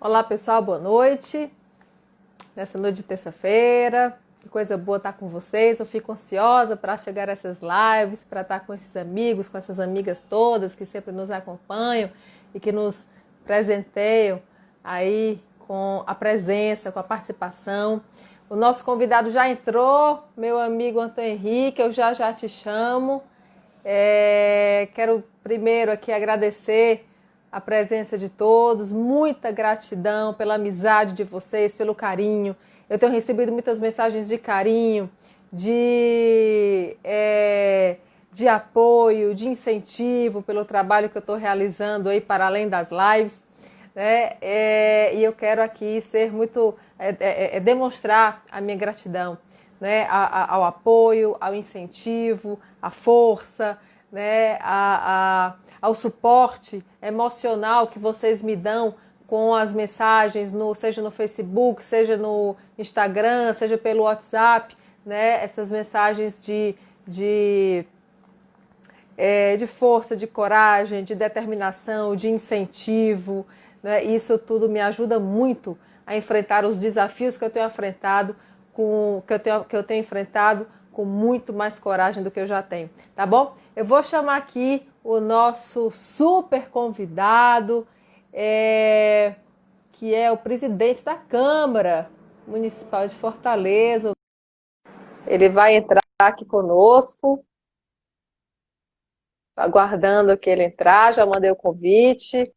Olá pessoal, boa noite. Nessa noite de terça-feira, que coisa boa estar com vocês. Eu fico ansiosa para chegar a essas lives, para estar com esses amigos, com essas amigas todas que sempre nos acompanham e que nos presenteiam aí com a presença, com a participação. O nosso convidado já entrou, meu amigo Antônio Henrique, eu já te chamo. Quero primeiro aqui agradecer a presença de todos, muita gratidão pela amizade de vocês, pelo carinho. Eu tenho recebido muitas mensagens de carinho, de apoio, de incentivo pelo trabalho que eu estou realizando aí para além das lives, né? E eu quero aqui ser muito, demonstrar a minha gratidão, né? Ao apoio, ao incentivo, à força, né, ao suporte emocional que vocês me dão com as mensagens, seja no Facebook, seja no Instagram, seja pelo WhatsApp, né, essas mensagens de força, de coragem, de determinação, de incentivo, né, isso tudo me ajuda muito a enfrentar os desafios que eu tenho enfrentado, que eu tenho enfrentado com muito mais coragem do que eu já tenho, tá bom? Eu vou chamar aqui o nosso super convidado, que é o presidente da Câmara Municipal de Fortaleza. Ele vai entrar aqui conosco, aguardando que ele entrar, já mandei o convite.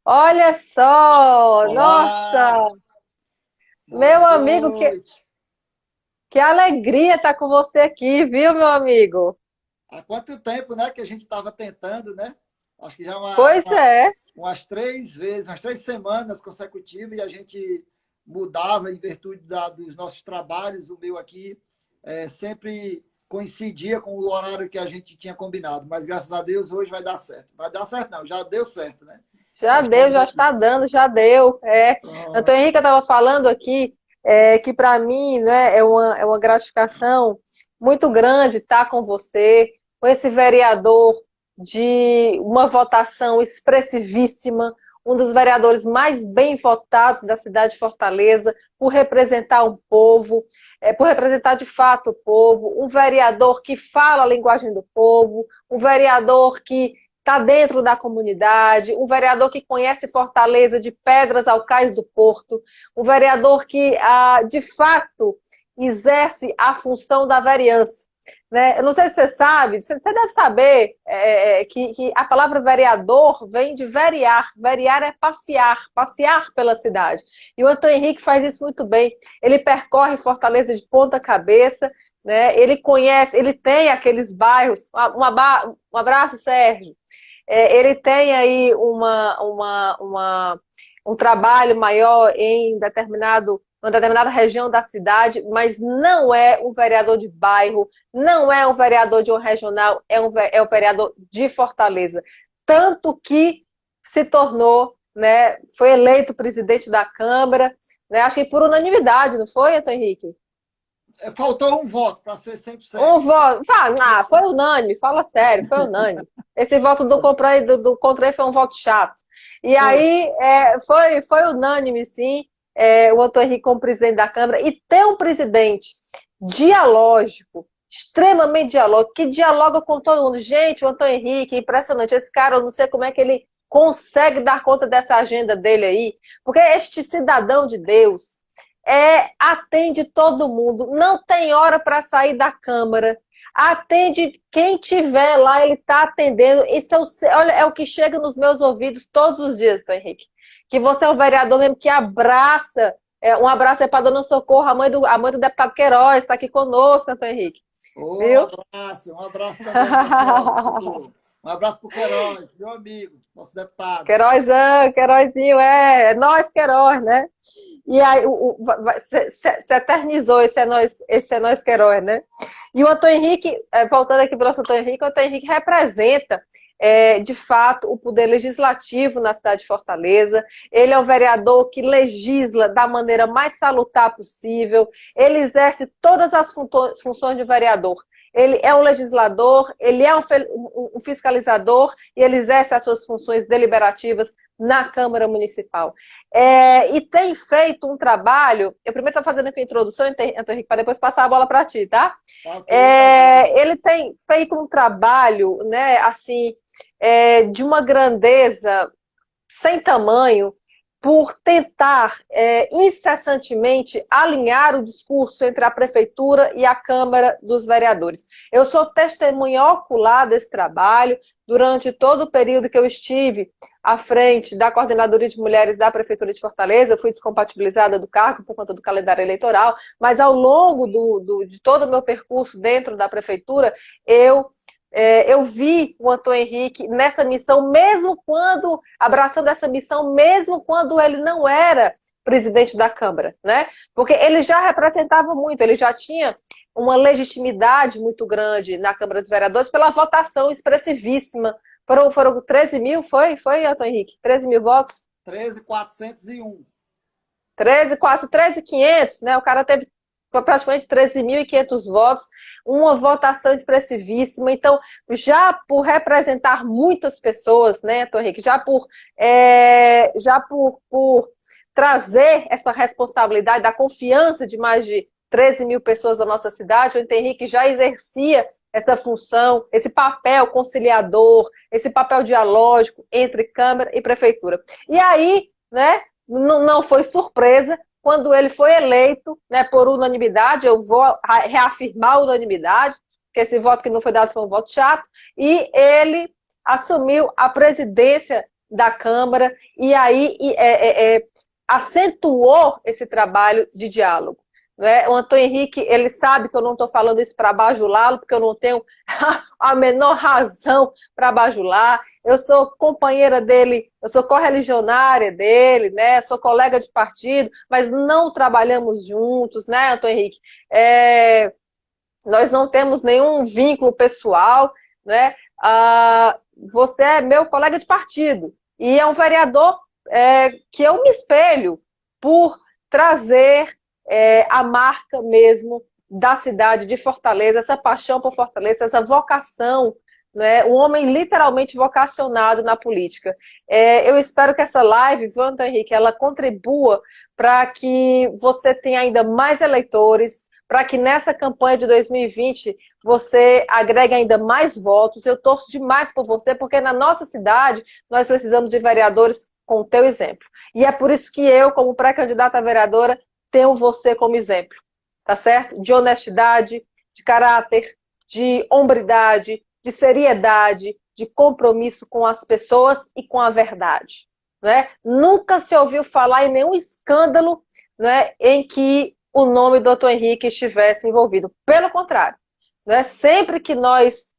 Olha só, Olá, nossa, boa meu amigo, noite. que alegria estar com você aqui, viu, meu amigo? Há quanto tempo, né, que a gente estava tentando, né? Acho que já Pois é. umas 3 vezes, umas 3 semanas consecutivas, e a gente mudava em virtude dos nossos trabalhos. O meu aqui sempre coincidia com o horário que a gente tinha combinado, mas graças a Deus hoje vai dar certo. Vai dar certo, não, já deu certo, né? Já Já deu, estamos já aqui. está dando, já deu. Antônio Pronto. Henrique estava falando aqui que para mim, né, é uma gratificação muito grande estar com você, com esse vereador de uma votação expressivíssima, um dos vereadores mais bem votados da cidade de Fortaleza, por representar um povo, por representar de fato o povo, um vereador que fala a linguagem do povo, um vereador que está dentro da comunidade, um vereador que conhece Fortaleza de Pedras ao Cais do Porto, um vereador que, de fato, exerce a função da vereança. Né? Eu não sei se você sabe, você deve saber que a palavra vereador vem de verear. Verear é passear, passear pela cidade. E o Antônio Henrique faz isso muito bem. Ele percorre Fortaleza de ponta cabeça, né? Ele conhece, ele tem aqueles bairros. Um abraço, Sérgio. Ele tem aí um trabalho maior em uma determinada região da cidade, mas não é um vereador de bairro, não é um vereador de um regional, é um vereador de Fortaleza. Tanto que se tornou, né, foi eleito presidente da Câmara, né, acho que por unanimidade, não foi, Antônio Henrique? Faltou um voto para ser Um 100%. voto. Foi unânime, fala sério, foi unânime. Esse voto do contra ele foi um voto chato. E Foi. aí foi unânime, sim, o Antônio Henrique como presidente da Câmara. E ter um presidente dialógico, extremamente dialógico, que dialoga com todo mundo. Gente, o Antônio Henrique, é impressionante. Esse cara, eu não sei como é que ele consegue dar conta dessa agenda dele aí, porque este cidadão de Deus atende todo mundo, não tem hora para sair da Câmara, atende quem tiver lá, ele está atendendo. Isso olha, é o que chega nos meus ouvidos todos os dias, Antônio Henrique. Que você é um vereador mesmo que abraça. Um abraço para a dona Socorro, a mãe do deputado Queiroz, está aqui conosco, Antônio Henrique. Viu? Um abraço também para a senhora, Socorro. Um abraço para o Queiroz, meu amigo, nosso deputado. Queirozão, Queirozinho, é nós Queiroz, né? E aí se eternizou esse é nós Queiroz, né? E o Antônio Henrique, voltando aqui para o nosso Antônio Henrique, o Antônio Henrique representa, de fato, o poder legislativo na cidade de Fortaleza. Ele é o vereador que legisla da maneira mais salutar possível. Ele exerce todas as funções de vereador. ele é um legislador, ele é um fiscalizador e ele exerce as suas funções deliberativas na Câmara Municipal. E tem feito um trabalho, eu primeiro estou fazendo aqui a introdução, Antônio Henrique, para depois passar a bola para ti, tá? Ok, tá Ele tem feito um trabalho, né, assim, de uma grandeza sem tamanho, por tentar incessantemente alinhar o discurso entre a Prefeitura e a Câmara dos Vereadores. Eu sou testemunha ocular desse trabalho durante todo o período que eu estive à frente da Coordenadoria de Mulheres da Prefeitura de Fortaleza. Eu fui descompatibilizada do cargo por conta do calendário eleitoral, mas ao longo de todo o meu percurso dentro da Prefeitura, eu vi o Antônio Henrique nessa missão, mesmo quando, abraçando essa missão, mesmo quando ele não era presidente da Câmara, né? Porque ele já representava muito, ele já tinha uma legitimidade muito grande na Câmara dos Vereadores pela votação expressivíssima. Foram 13 mil, foi, Antônio Henrique? 13 mil votos? 13.401. quase 13.500, né? O cara teve praticamente 13.500 votos, uma votação expressivíssima. Então, já por representar muitas pessoas, né, Antônio Henrique, já por trazer essa responsabilidade da confiança de mais de 13 mil pessoas da nossa cidade, o Antônio Henrique já exercia essa função, esse papel conciliador, esse papel dialógico entre Câmara e Prefeitura. E aí, né, não foi surpresa, quando ele foi eleito, né, por unanimidade, eu vou reafirmar a unanimidade, que esse voto que não foi dado foi um voto chato, e ele assumiu a presidência da Câmara e aí acentuou esse trabalho de diálogo. Né? O Antônio Henrique, ele sabe que eu não estou falando isso para bajulá-lo, porque eu não tenho a menor razão para bajular. Eu sou companheira dele, eu sou correligionária dele, né? Sou colega de partido, mas não trabalhamos juntos, né, Antônio Henrique? Nós não temos nenhum vínculo pessoal, né? Você é meu colega de partido e é um vereador que eu me espelho por trazer a marca mesmo da cidade de Fortaleza, essa paixão por Fortaleza, essa vocação, né? Um homem literalmente vocacionado na política. Eu espero que essa live, viu, Antônio Henrique, ela contribua para que você tenha ainda mais eleitores, para que nessa campanha de 2020 você agregue ainda mais votos. Eu torço demais por você, porque na nossa cidade nós precisamos de vereadores com o teu exemplo. E é por isso que eu, como pré-candidata a vereadora, tenho você como exemplo, tá certo? De honestidade, de caráter, de hombridade, de seriedade, de compromisso com as pessoas e com a verdade. Né? Nunca se ouviu falar em nenhum escândalo, né, em que o nome do Dr. Henrique estivesse envolvido. Pelo contrário, né? Sempre que nós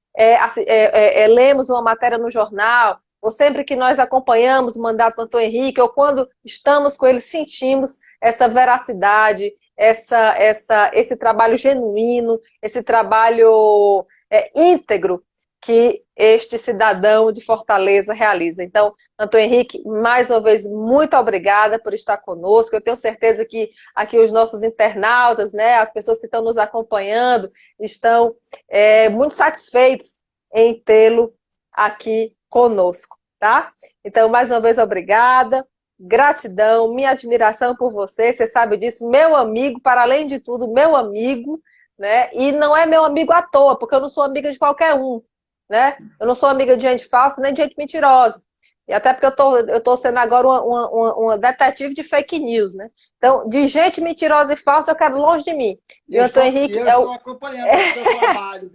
lemos uma matéria no jornal, ou sempre que nós acompanhamos o mandato do Dr. Henrique, ou quando estamos com ele, sentimos essa veracidade, esse trabalho genuíno, esse trabalho íntegro que este cidadão de Fortaleza realiza. Então, Antônio Henrique, mais uma vez, muito obrigada por estar conosco. Eu tenho certeza que aqui os nossos internautas, né, as pessoas que estão nos acompanhando, estão muito satisfeitos em tê-lo aqui conosco, tá? Então, mais uma vez, obrigada. Gratidão, minha admiração por você sabe disso, meu amigo, para além de tudo, meu amigo, né? E não é meu amigo à toa, porque eu não sou amiga de qualquer um, né? Eu não sou amiga de gente falsa, nem de gente mentirosa. E até porque eu tô sendo agora uma detetive de fake news, né? Então, de gente mentirosa e falsa, eu quero longe de mim. E eu estou acompanhando o seu trabalho.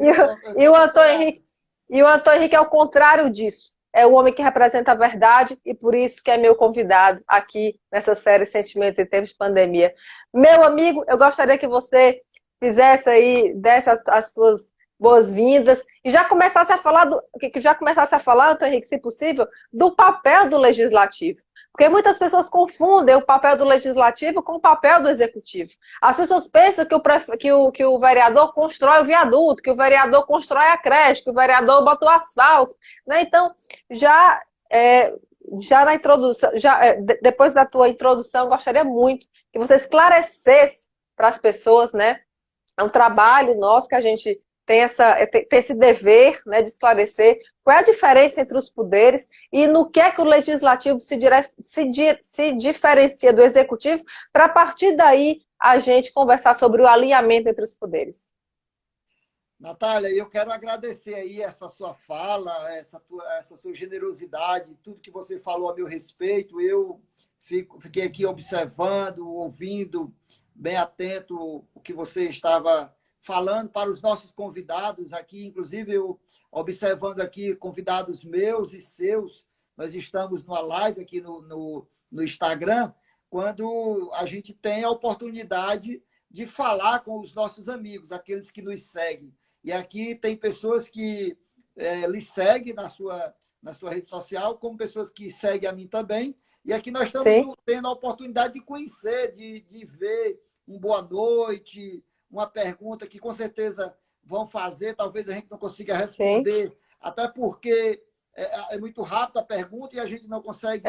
E o Antônio Henrique é o contrário disso. É o homem que representa a verdade e por isso que é meu convidado aqui nessa série Sentimentos em Tempos de Pandemia. Meu amigo, eu gostaria que você fizesse aí, desse as suas boas-vindas e já começasse a falar, Antônio Henrique, se possível, do papel do legislativo. Porque muitas pessoas confundem o papel do legislativo com o papel do executivo. As pessoas pensam que o vereador constrói o viaduto, que o vereador constrói a creche, que o vereador bota o asfalto. Né? Então, já na introdução, depois da tua introdução, gostaria muito que você esclarecesse para as pessoas, né? É um trabalho nosso que a gente tem esse dever, né, de esclarecer qual é a diferença entre os poderes e no que é que o legislativo se diferencia do executivo, para a partir daí a gente conversar sobre o alinhamento entre os poderes. Natália, eu quero agradecer aí essa sua fala, essa sua generosidade, tudo que você falou a meu respeito. Eu fiquei aqui observando, ouvindo, bem atento o que você estava falando para os nossos convidados aqui, inclusive eu observando aqui convidados meus e seus. Nós estamos numa live aqui no Instagram, quando a gente tem a oportunidade de falar com os nossos amigos, aqueles que nos seguem. E aqui tem pessoas que lhe seguem na sua rede social, como pessoas que seguem a mim também. E aqui nós estamos Sim. tendo a oportunidade de conhecer, de ver um boa noite, uma pergunta que com certeza vão fazer, talvez a gente não consiga responder, sim, até porque é muito rápida a pergunta e a gente não consegue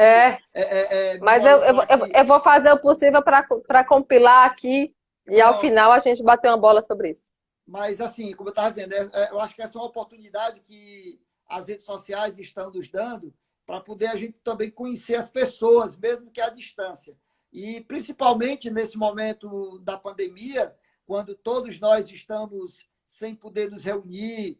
mas eu vou fazer o possível para compilar aqui e ao final a gente bater uma bola sobre isso. Mas, assim, como eu estava dizendo, eu acho que essa é uma oportunidade que as redes sociais estão nos dando para poder a gente também conhecer as pessoas, mesmo que à distância. E, principalmente nesse momento da pandemia, quando todos nós estamos sem poder nos reunir,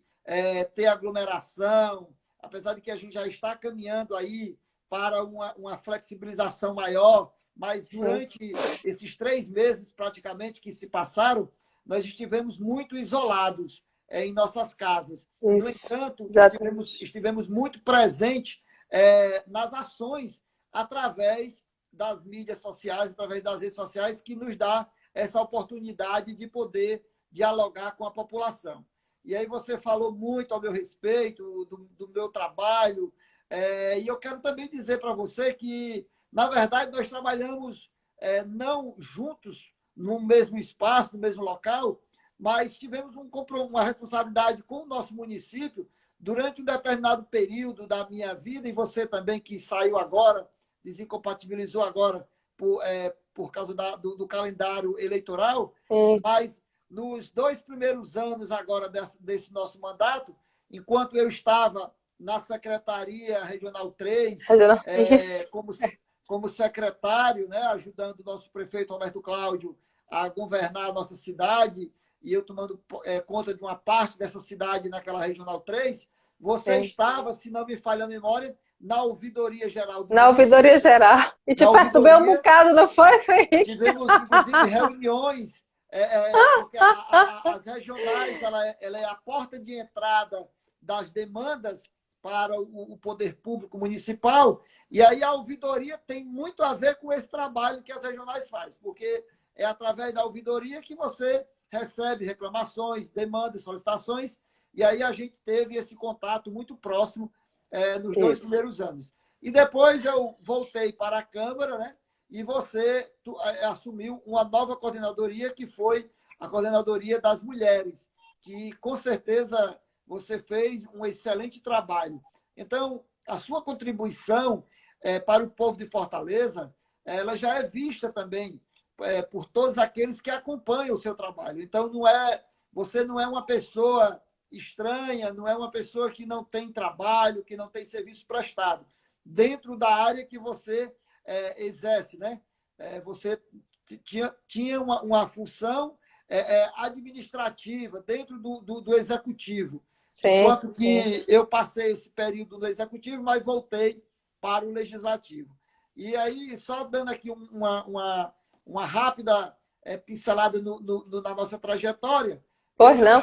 ter aglomeração, apesar de que a gente já está caminhando aí para uma flexibilização maior, mas durante esses 3 meses praticamente que se passaram, nós estivemos muito isolados em nossas casas. Isso, no entanto, estivemos muito presentes nas ações através das mídias sociais, através das redes sociais, que nos dá essa oportunidade de poder dialogar com a população. E aí você falou muito ao meu respeito, do meu trabalho, e eu quero também dizer para você que, na verdade, nós trabalhamos não juntos, no mesmo espaço, no mesmo local, mas tivemos uma responsabilidade com o nosso município durante um determinado período da minha vida, e você também que saiu agora, desincompatibilizou agora por causa do calendário eleitoral, mas nos 2 primeiros anos agora desse nosso mandato, enquanto eu estava na Secretaria Regional 3, como secretário, né, ajudando o nosso prefeito Roberto Cláudio a governar a nossa cidade, e eu tomando conta de uma parte dessa cidade naquela Regional 3, você estava, se não me falha a memória, na Ouvidoria Geral do Na Ouvidoria Geral. E te perturbei um bocado, não foi? Tivemos, inclusive, reuniões, porque as regionais, ela é a porta de entrada das demandas para o poder público municipal, e aí a ouvidoria tem muito a ver com esse trabalho que as regionais fazem, porque é através da ouvidoria que você recebe reclamações, demandas, solicitações, e aí a gente teve esse contato muito próximo nos 2 primeiros anos. E depois eu voltei para a Câmara, né? E você assumiu uma nova coordenadoria, que foi a Coordenadoria das Mulheres, que com certeza você fez um excelente trabalho. Então, a sua contribuição para o povo de Fortaleza, ela já é vista também por todos aqueles que acompanham o seu trabalho. Então, você não é uma pessoa estranha, não é uma pessoa que não tem trabalho, que não tem serviço prestado. Dentro da área que você exerce, né? Você tinha uma função administrativa dentro do executivo. Enquanto que eu passei esse período no executivo, mas voltei para o legislativo. E aí, só dando aqui uma rápida pincelada na nossa trajetória,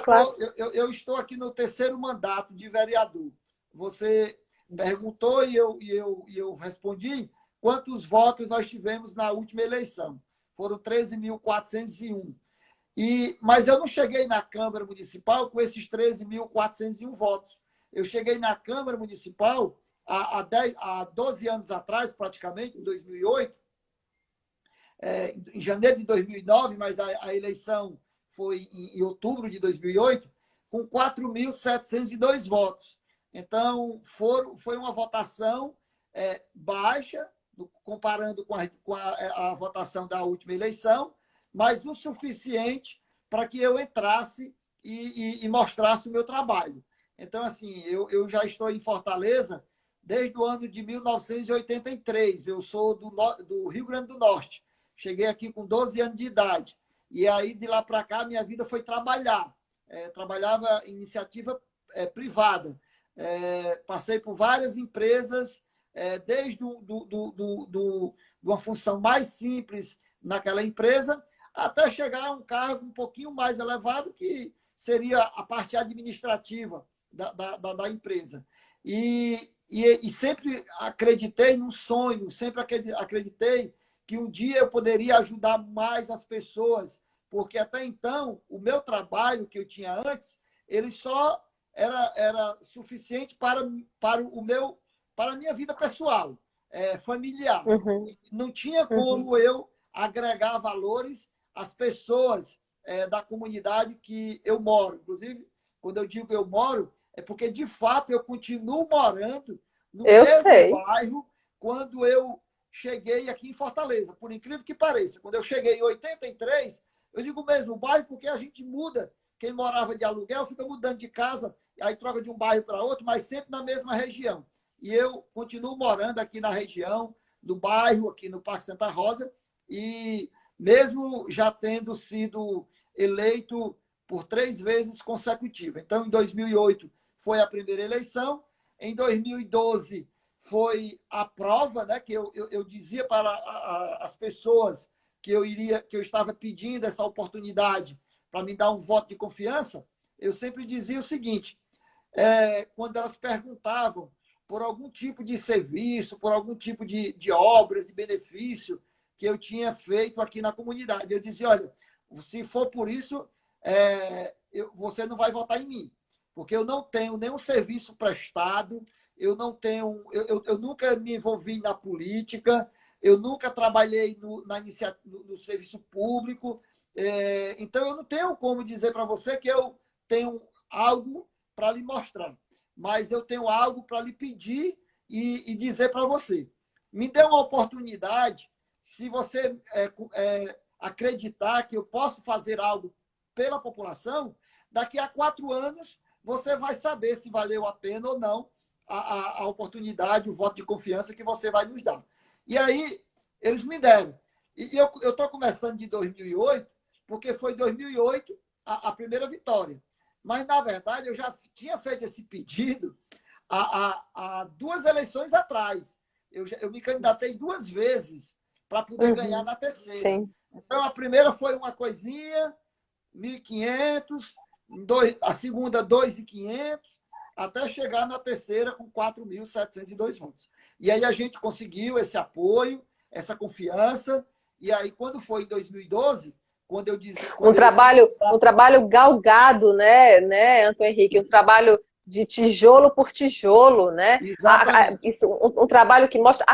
claro. Eu estou aqui no 3º mandato de vereador. Você perguntou e eu respondi quantos votos nós tivemos na última eleição. Foram 13.401. Mas eu não cheguei na Câmara Municipal com esses 13.401 votos. Eu cheguei na Câmara Municipal há 12 anos atrás, praticamente, em 2008, em janeiro de 2009, mas a eleição foi em outubro de 2008, com 4.702 votos. Então, foi uma votação baixa, comparando com a votação da última eleição, mas o suficiente para que eu entrasse e mostrasse o meu trabalho. Então, assim, eu já estou em Fortaleza desde o ano de 1983. Eu sou do Rio Grande do Norte. Cheguei aqui com 12 anos de idade. E aí, de lá para cá, minha vida foi trabalhar. Trabalhava em iniciativa privada. Passei por várias empresas, desde uma função mais simples naquela empresa, até chegar a um cargo um pouquinho mais elevado, que seria a parte administrativa da empresa. E sempre acreditei num sonho, sempre acreditei que um dia eu poderia ajudar mais as pessoas, porque até então o meu trabalho que eu tinha antes, ele só era suficiente para a minha vida pessoal, familiar. Uhum, Não tinha uhum. como eu agregar valores às pessoas da comunidade que eu moro. Inclusive, quando eu digo eu moro, é porque, de fato, eu continuo morando no Eu mesmo sei. bairro quando eu cheguei aqui em Fortaleza. Por incrível que pareça, quando eu cheguei em 83, eu digo o mesmo bairro porque a gente muda. Quem morava de aluguel fica mudando de casa, aí troca de um bairro para outro, mas sempre na mesma região. E eu continuo morando aqui na região, do bairro, aqui no Parque Santa Rosa, e mesmo já tendo sido eleito por 3 vezes consecutivas. Então, em 2008 foi a primeira eleição, em 2012 foi a prova, né, que eu dizia para as pessoas que eu estava pedindo essa oportunidade para me dar um voto de confiança. Eu sempre dizia o seguinte: quando elas perguntavam por algum tipo de serviço, por algum tipo de obras, de benefício que eu tinha feito aqui na comunidade, eu dizia: olha, se for por isso, você não vai votar em mim, porque eu não tenho nenhum serviço prestado, eu não tenho, eu nunca me envolvi na política, eu nunca trabalhei no serviço público, então eu não tenho como dizer para você que eu tenho algo para lhe mostrar, mas eu tenho algo para lhe pedir e dizer para você. Me dê uma oportunidade, se você acreditar que eu posso fazer algo pela população, daqui a 4 anos você vai saber se valeu a pena ou não a oportunidade, o voto de confiança que você vai nos dar. E aí, eles me deram. E eu estou começando de 2008, porque foi 2008 a primeira vitória. Mas, na verdade, eu já tinha feito esse pedido há 2 eleições atrás. Eu me candidatei 2 vezes para poder ganhar Uhum, na terceira. sim. Então, a primeira foi uma coisinha, 1.500, a segunda, 2.500, até chegar na terceira com 4.702 votos. E aí a gente conseguiu esse apoio, essa confiança, e aí quando foi em 2012, quando eu dizia, Um trabalho galgado, né, Antônio Henrique? Um trabalho de tijolo por tijolo, né? exatamente, Isso, um trabalho que mostra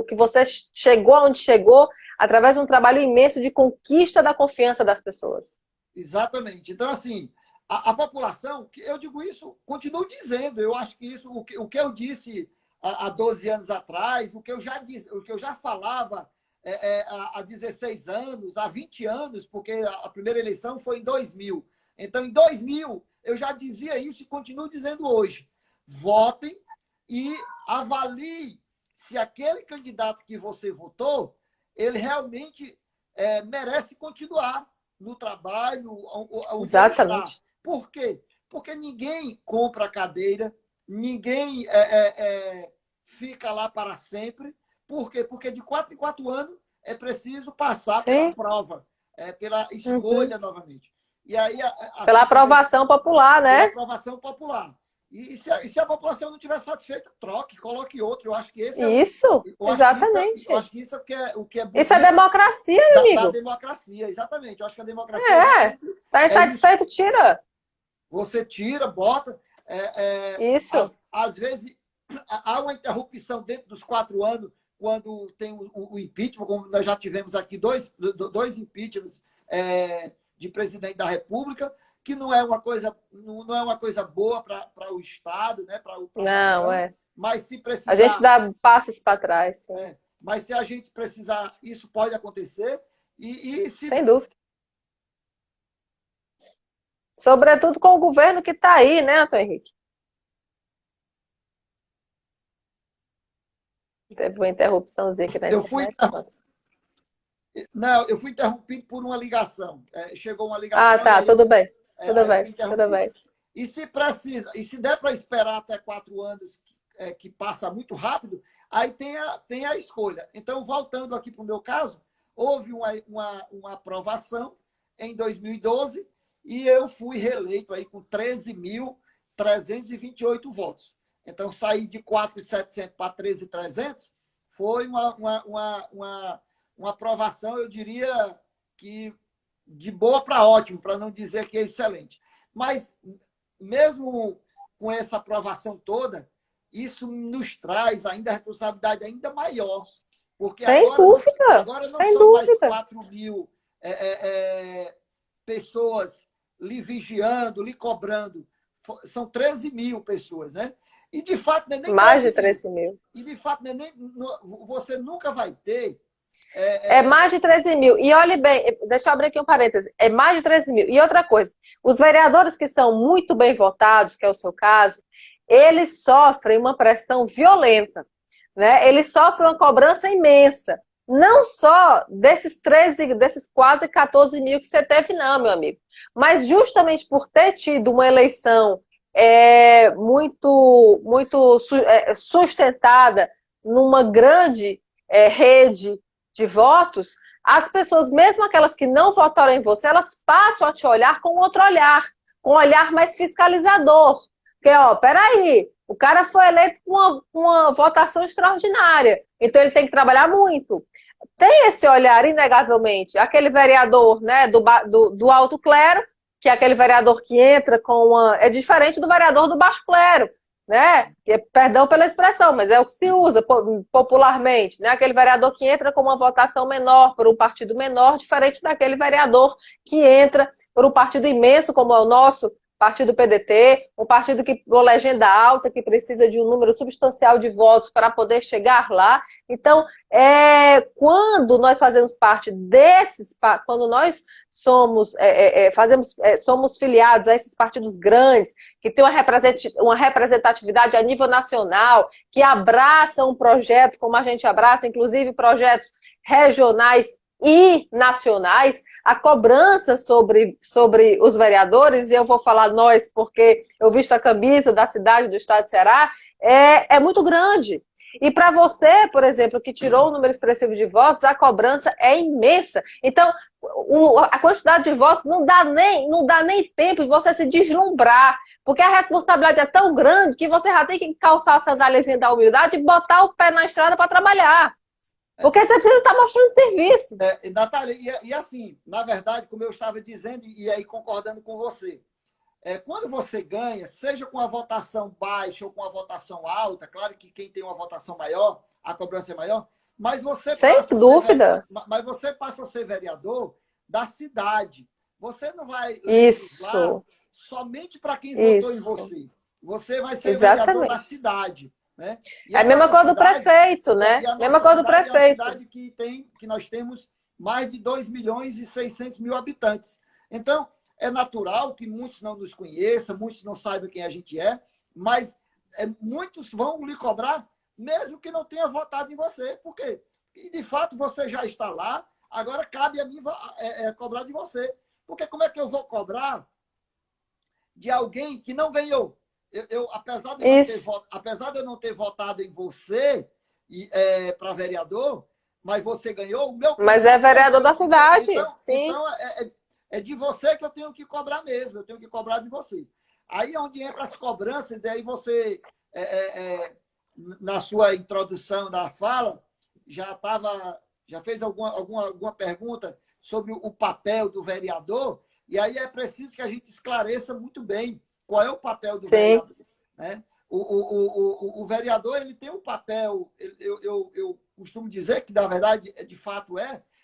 que você chegou onde chegou através de um trabalho imenso de conquista da confiança das pessoas. exatamente. Então, assim, a população, que eu digo isso, continuo dizendo, eu acho que isso, o que eu disse há 12 anos atrás, o que eu já disse, o que eu já falava há 16 anos, há 20 anos, porque a primeira eleição foi em 2000. Então, em 2000, eu já dizia isso e continuo dizendo hoje. Votem e avaliem se aquele candidato que você votou, ele realmente merece continuar no trabalho onde ele está. Exatamente. Por quê? Porque ninguém compra cadeira, ninguém fica lá para sempre. Por quê? Porque de 4 em 4 anos é preciso passar pela Sim. prova, pela Uhum. escolha novamente. E aí, Pela assim como aprovação popular, pela né? aprovação popular. E se a população não estiver satisfeita, troque, coloque outro. Eu acho que esse é o. Isso, Eu acho que isso, eu exatamente. acho que isso é o que é Isso é bonito democracia, meu da amigo. democracia, exatamente. Eu acho que a democracia É. exatamente Tá é isso. insatisfeito? Tira. Você tira, bota. Isso. Às vezes há uma interrupção dentro dos 4 anos, quando tem o impeachment, como nós já tivemos aqui dois impeachments de presidente da República, que não é uma coisa boa para o Estado, né, para a Não, nação, é. mas se A gente precisar, dá passos para trás, sim. mas se a gente precisar, isso pode acontecer. E se Sem dúvida. Sobretudo com o governo que está aí, né, Antônio Henrique? Teve uma interrupçãozinha aqui na Eu fui, internet. Pronto. não, eu fui interrompido por uma ligação. Chegou uma Ah, ligação e tá, tudo bem. Tudo aí eu fui bem, tudo interrompido. bem. E se precisa, e se der para esperar até 4 anos, que passa muito rápido, aí tem a escolha. Então, voltando aqui para o meu caso, houve uma aprovação em 2012 e eu fui reeleito aí com 13.328 votos. Então, saí de 4.700 para 13.300, foi uma aprovação, eu diria que de boa para ótimo, para não dizer que é excelente. Mas, mesmo com essa aprovação toda, isso nos traz ainda a responsabilidade ainda maior, porque Sem dúvida, agora não sem são mais dúvida. 4.000 pessoas lhe vigiando, lhe cobrando. São 13.000 pessoas, né? E, de fato, não é nem Mais de 13.000. 13 mil. E, de fato, não é nem, você nunca vai ter... É mais de 13 mil. E olhe bem, deixa eu abrir aqui um parêntese, é mais de 13 mil. E outra coisa, os vereadores que são muito bem votados, que é o seu caso, eles sofrem uma pressão violenta, né? Eles sofrem uma cobrança imensa. Não só desses 13, desses quase 14 mil que você teve, não, meu amigo. Mas justamente por ter tido uma eleição muito sustentada numa grande rede de votos, as pessoas, mesmo aquelas que não votaram em você, elas passam a te olhar com outro olhar, com um olhar mais fiscalizador. Porque, ó, peraí, o cara foi eleito com uma votação extraordinária, então ele tem que trabalhar muito. Tem esse olhar, inegavelmente, aquele vereador, né, do alto clero, que é aquele vereador que entra com uma... É diferente do vereador do baixo clero, né? Perdão pela expressão, mas é o que se usa popularmente, né? Aquele vereador que entra com uma votação menor por um partido menor, diferente daquele vereador que entra por um partido imenso como é o nosso partido PDT, um partido que com legenda alta, que precisa de um número substancial de votos para poder chegar lá. Então, quando nós fazemos parte desses, quando nós somos filiados a esses partidos grandes, que tem uma representatividade a nível nacional, que abraçam um projeto como a gente abraça, inclusive projetos regionais e nacionais, a cobrança sobre os vereadores, e eu vou falar nós porque eu visto a camisa da cidade do estado de Ceará, é muito grande. E para você, por exemplo, que tirou um número expressivo de votos, a cobrança é imensa. Então, a quantidade de votos não dá nem tempo de você se deslumbrar, porque a responsabilidade é tão grande que você já tem que calçar a sandáliazinha da humildade e botar o pé na estrada para trabalhar. Porque você precisa estar mostrando serviço. Natália, e assim, na verdade, como eu estava dizendo, e aí concordando com você, quando você ganha, seja com a votação baixa ou com a votação alta, claro que quem tem uma votação maior, a cobrança é maior, mas Sem dúvida. mas você passa a ser vereador da cidade. Você não vai legislar Isso, somente para quem votou em isso. você. Você vai ser vereador da Exatamente. cidade, né? E É a a mesma nossa coisa do cidade, prefeito, né? e a Mesma nossa coisa do cidade é uma prefeito. cidade que nós temos mais de 2.600.000 habitantes. Então, é natural que muitos não nos conheçam, muitos não saibam quem a gente é, mas muitos vão lhe cobrar, mesmo que não tenha votado em você. Por quê? E, de fato, você já está lá, agora cabe a mim cobrar de você. Porque como é que eu vou cobrar de alguém que não ganhou? Isso. Apesar de eu não ter votado em você para vereador, mas você ganhou, o meu Mas é candidato vereador ganhou. da cidade, sim. Então é de você que eu tenho que cobrar mesmo, eu tenho que cobrar de você. Aí é onde entra as cobranças, e aí você, na sua introdução da fala, já fez alguma pergunta sobre o papel do vereador, e aí é preciso que a gente esclareça muito bem qual é o papel do Sim. vereador, né? O vereador, ele tem um papel, eu costumo dizer que, na verdade, de fato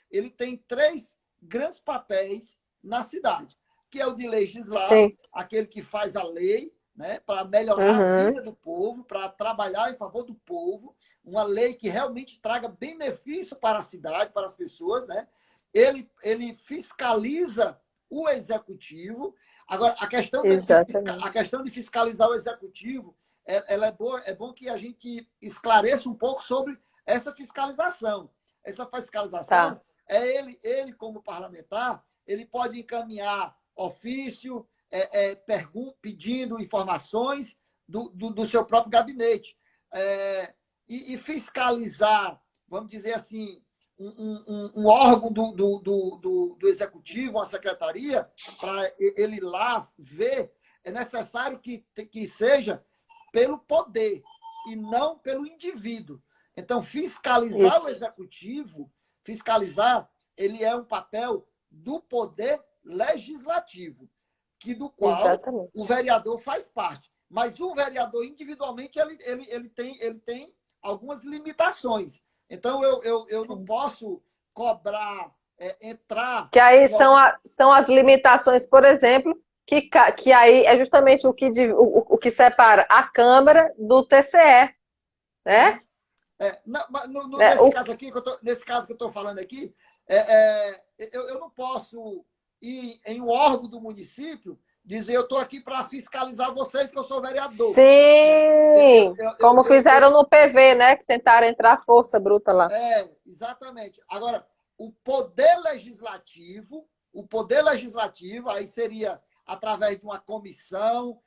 ele tem 3 grandes papéis na cidade, que é o de legislar, Sim. aquele que faz a lei, né, para melhorar a Uhum. vida do povo, para trabalhar em favor do povo, uma lei que realmente traga benefício para a cidade, para as pessoas, né? Ele fiscaliza o executivo. Agora, a Exatamente. questão de fiscalizar o executivo, ela é boa, é bom que a gente esclareça um pouco sobre essa fiscalização. Essa Tá. fiscalização ele como parlamentar, ele pode encaminhar ofício, pedindo informações do seu próprio gabinete. E fiscalizar, vamos dizer assim, um órgão do executivo, uma secretaria, para ele ir lá ver, é necessário que seja pelo poder e não pelo indivíduo. Então, fiscalizar o Isso. executivo, fiscalizar, ele é um papel do poder legislativo, do qual o Exatamente. vereador faz parte. Mas o vereador, individualmente, ele tem algumas limitações. Então, eu não Sim. posso cobrar, entrar Que aí em algum. são as limitações, por exemplo, que aí é justamente o que separa a Câmara do TCE, né? Uhum. Não, mas Né? nesse caso que eu estou falando aqui, eu não posso ir em um órgão do município dizer eu estou aqui para fiscalizar vocês que eu sou vereador. Né? Sim, como fizeram no PV, né? Que tentaram entrar à força bruta lá. Exatamente. Agora, o poder legislativo, aí seria através de uma comissão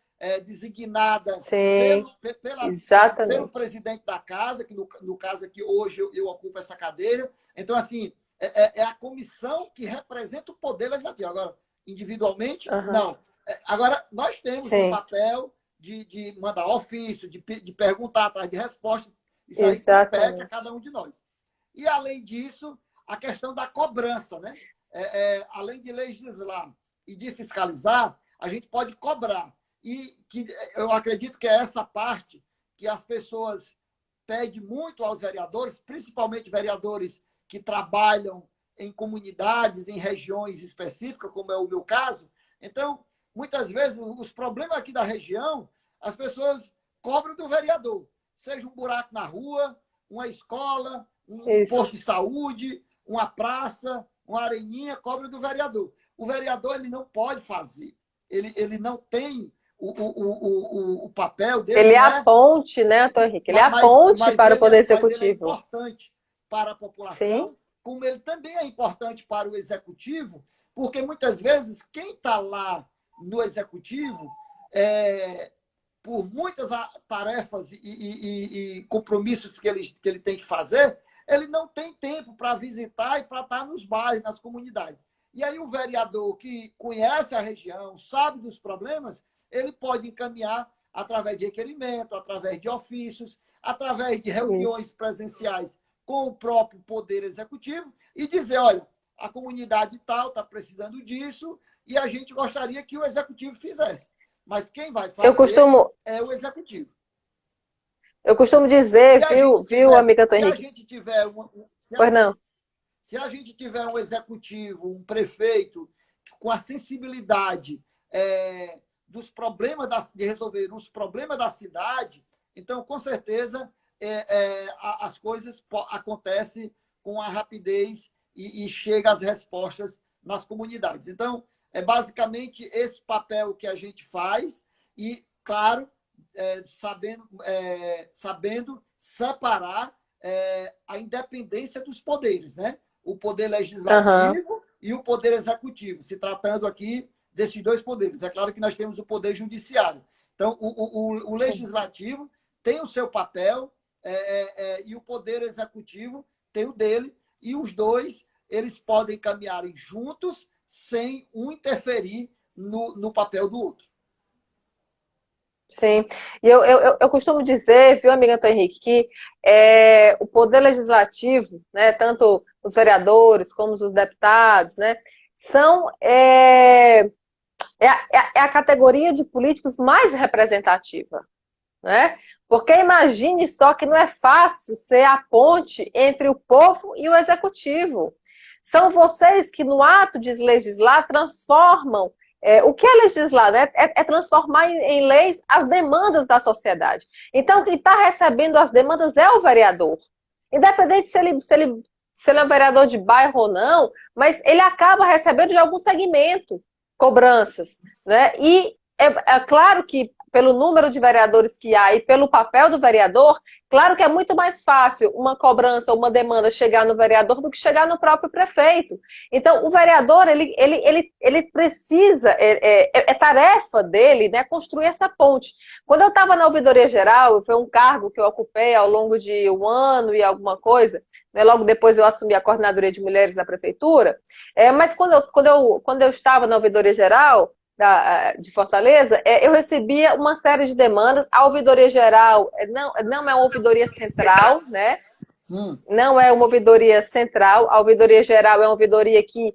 designada Sim, pelo exatamente. presidente da casa, que no caso aqui hoje eu ocupo essa cadeira. Então, assim, é a comissão que representa o poder legislativo. Agora, individualmente, Aham. não. Agora, nós temos o Sim, papel de mandar ofício, de perguntar atrás de resposta. Isso aí compete a cada exatamente. um de nós. E, além disso, a questão da cobrança, né? Além de legislar e de fiscalizar, a gente pode cobrar. E que eu acredito que é essa parte que as pessoas pedem muito aos vereadores, principalmente vereadores que trabalham em comunidades, em regiões específicas, como é o meu caso. Então, muitas vezes, os problemas aqui da região, as pessoas cobram do vereador, seja um buraco na rua, uma escola, um posto Isso. de saúde, uma praça, uma areninha, cobra do vereador. O vereador ele não pode fazer. Ele não tem o papel dele, Ele é não a é. ponte, né, Antônio Henrique? Ele é ma- a Mas, ponte mas, para o ele, Poder mas ele é Executivo. importante para a Sim, população, como ele também é importante para o executivo, porque muitas vezes quem está lá no executivo, por muitas tarefas e compromissos que ele tem que fazer, ele não tem tempo para visitar e para estar nos bairros, nas comunidades. E aí o vereador que conhece a região, sabe dos problemas, ele pode encaminhar através de requerimento, através de ofícios, através de reuniões isso. presenciais com o próprio Poder Executivo e dizer, olha, a comunidade tal está precisando disso e a gente gostaria que o Executivo fizesse. Mas quem vai Eu fazer costumo, é o Executivo. eu costumo Se dizer, a gente viu, tiver, amiga Antônio se a Henrique? gente tiver Pois não. se a gente tiver um executivo, um prefeito com a sensibilidade dos problemas de resolver os problemas da cidade, então com certeza as coisas acontecem com a rapidez e chega as respostas nas comunidades. Então é basicamente esse papel que a gente faz e, claro, sabendo separar a independência dos poderes, né? O poder Aham. legislativo e o poder executivo, se tratando aqui desses dois poderes. É claro que nós temos o poder judiciário. Então, o Sim. legislativo tem o seu papel e o poder executivo tem o dele, e os dois eles podem caminharem juntos sem um interferir no papel do outro. Sim. E eu costumo dizer, viu, amiga Antônio Henrique, que o poder legislativo, né, tanto os vereadores como os deputados, né, são a categoria de políticos mais representativa, né? Porque imagine só que não é fácil ser a ponte entre o povo e o executivo. São vocês que, no ato de legislar, transformam. O que é legislar? Né? É transformar em leis as demandas da sociedade. Então, quem está recebendo as demandas é o vereador. Independente se ele é um vereador de bairro ou não, mas ele acaba recebendo de algum segmento. cobranças, né? E é claro que pelo número de vereadores que há e pelo papel do vereador, claro que é muito mais fácil uma cobrança ou uma demanda chegar no vereador do que chegar no próprio prefeito. Então, o vereador, ele precisa, é tarefa dele, né, construir essa ponte. Quando eu estava na ouvidoria geral, foi um cargo que eu ocupei ao longo de um ano e alguma coisa, né, logo depois eu assumi a coordenadoria de mulheres da prefeitura, mas quando eu estava na ouvidoria geral, de Fortaleza, eu recebia uma série de demandas. A ouvidoria geral não é uma ouvidoria central, né? Não é uma ouvidoria central. A ouvidoria geral é uma ouvidoria que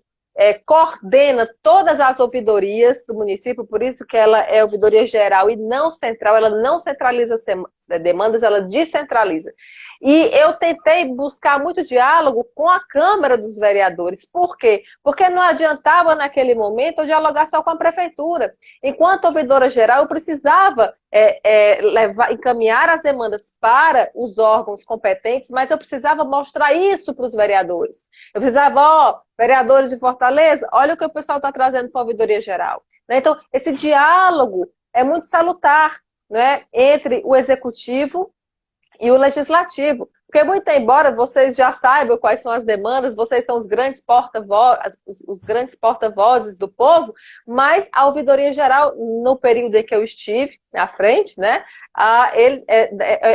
coordena todas as ouvidorias do município, por isso que ela é ouvidoria geral e não central. Ela não centraliza demandas, ela descentraliza. E eu tentei buscar muito diálogo com a Câmara dos Vereadores. Por quê? Porque não adiantava, naquele momento, eu dialogar só com a prefeitura. Enquanto ouvidora geral, eu precisava encaminhar as demandas para os órgãos competentes, mas eu precisava mostrar isso para os vereadores. Eu precisava, vereadores de Fortaleza, olha o que o pessoal está trazendo para a ouvidoria geral. Então, esse diálogo é muito salutar, né, entre o executivo e o legislativo. Porque, muito embora vocês já saibam quais são as demandas, vocês são os grandes porta-vozes do povo, mas a ouvidoria geral, no período em que eu estive à frente, né,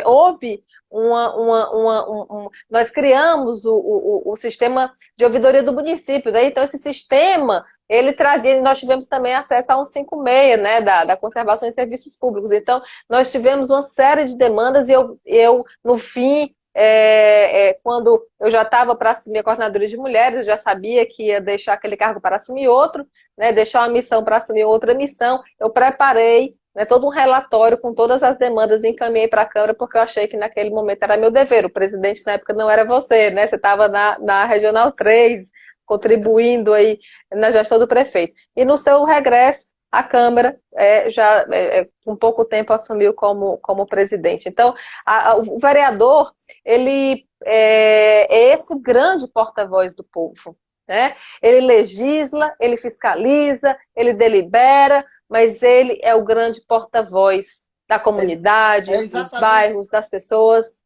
houve nós criamos o sistema de ouvidoria do município, né? Então esse sistema ele trazia, nós tivemos também acesso a 156, né, da Conservação de Serviços Públicos. Então nós tivemos uma série de demandas e eu no fim, quando eu já estava para assumir a coordenadoria de mulheres, eu já sabia que ia deixar aquele cargo para assumir outro, né, deixar uma missão para assumir outra missão, eu preparei, né, todo um relatório com todas as demandas e encaminhei para a Câmara, porque eu achei que naquele momento era meu dever. O presidente na época não era você, né? Você estava na Regional 3, contribuindo aí na gestão do prefeito. E no seu regresso, a Câmara já com pouco tempo assumiu como presidente. Então, o vereador, ele é esse grande porta-voz do povo, né? Ele legisla, ele fiscaliza, ele delibera, mas ele é o grande porta-voz da comunidade, dos bairros, das pessoas.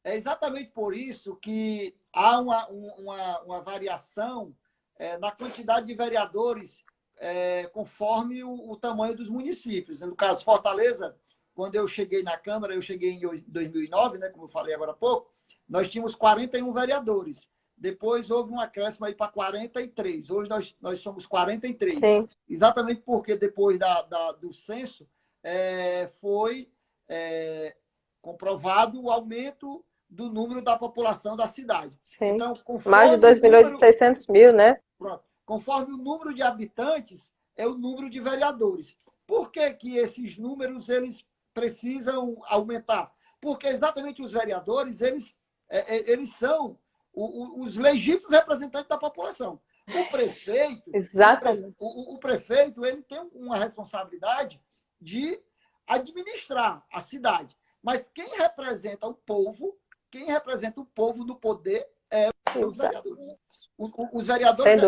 É exatamente por isso que há uma variação na quantidade de vereadores conforme o tamanho dos municípios. No caso, Fortaleza, quando eu cheguei na Câmara, eu cheguei em 2009, né, como eu falei agora há pouco, nós tínhamos 41 vereadores. Depois houve um acréscimo aí para 43. Hoje nós somos 43. Sim. Exatamente porque depois do censo foi comprovado o aumento do número da população da cidade. Sim. Então, mais de 2.600.000, né? Pronto. Conforme o número de habitantes, é o número de vereadores. Por que que esses números eles precisam aumentar? Porque exatamente os vereadores, eles são os legítimos representantes da população. O prefeito, exatamente. O prefeito ele tem uma responsabilidade de administrar a cidade. Mas quem representa o povo no poder é os vereadores. Os vereadores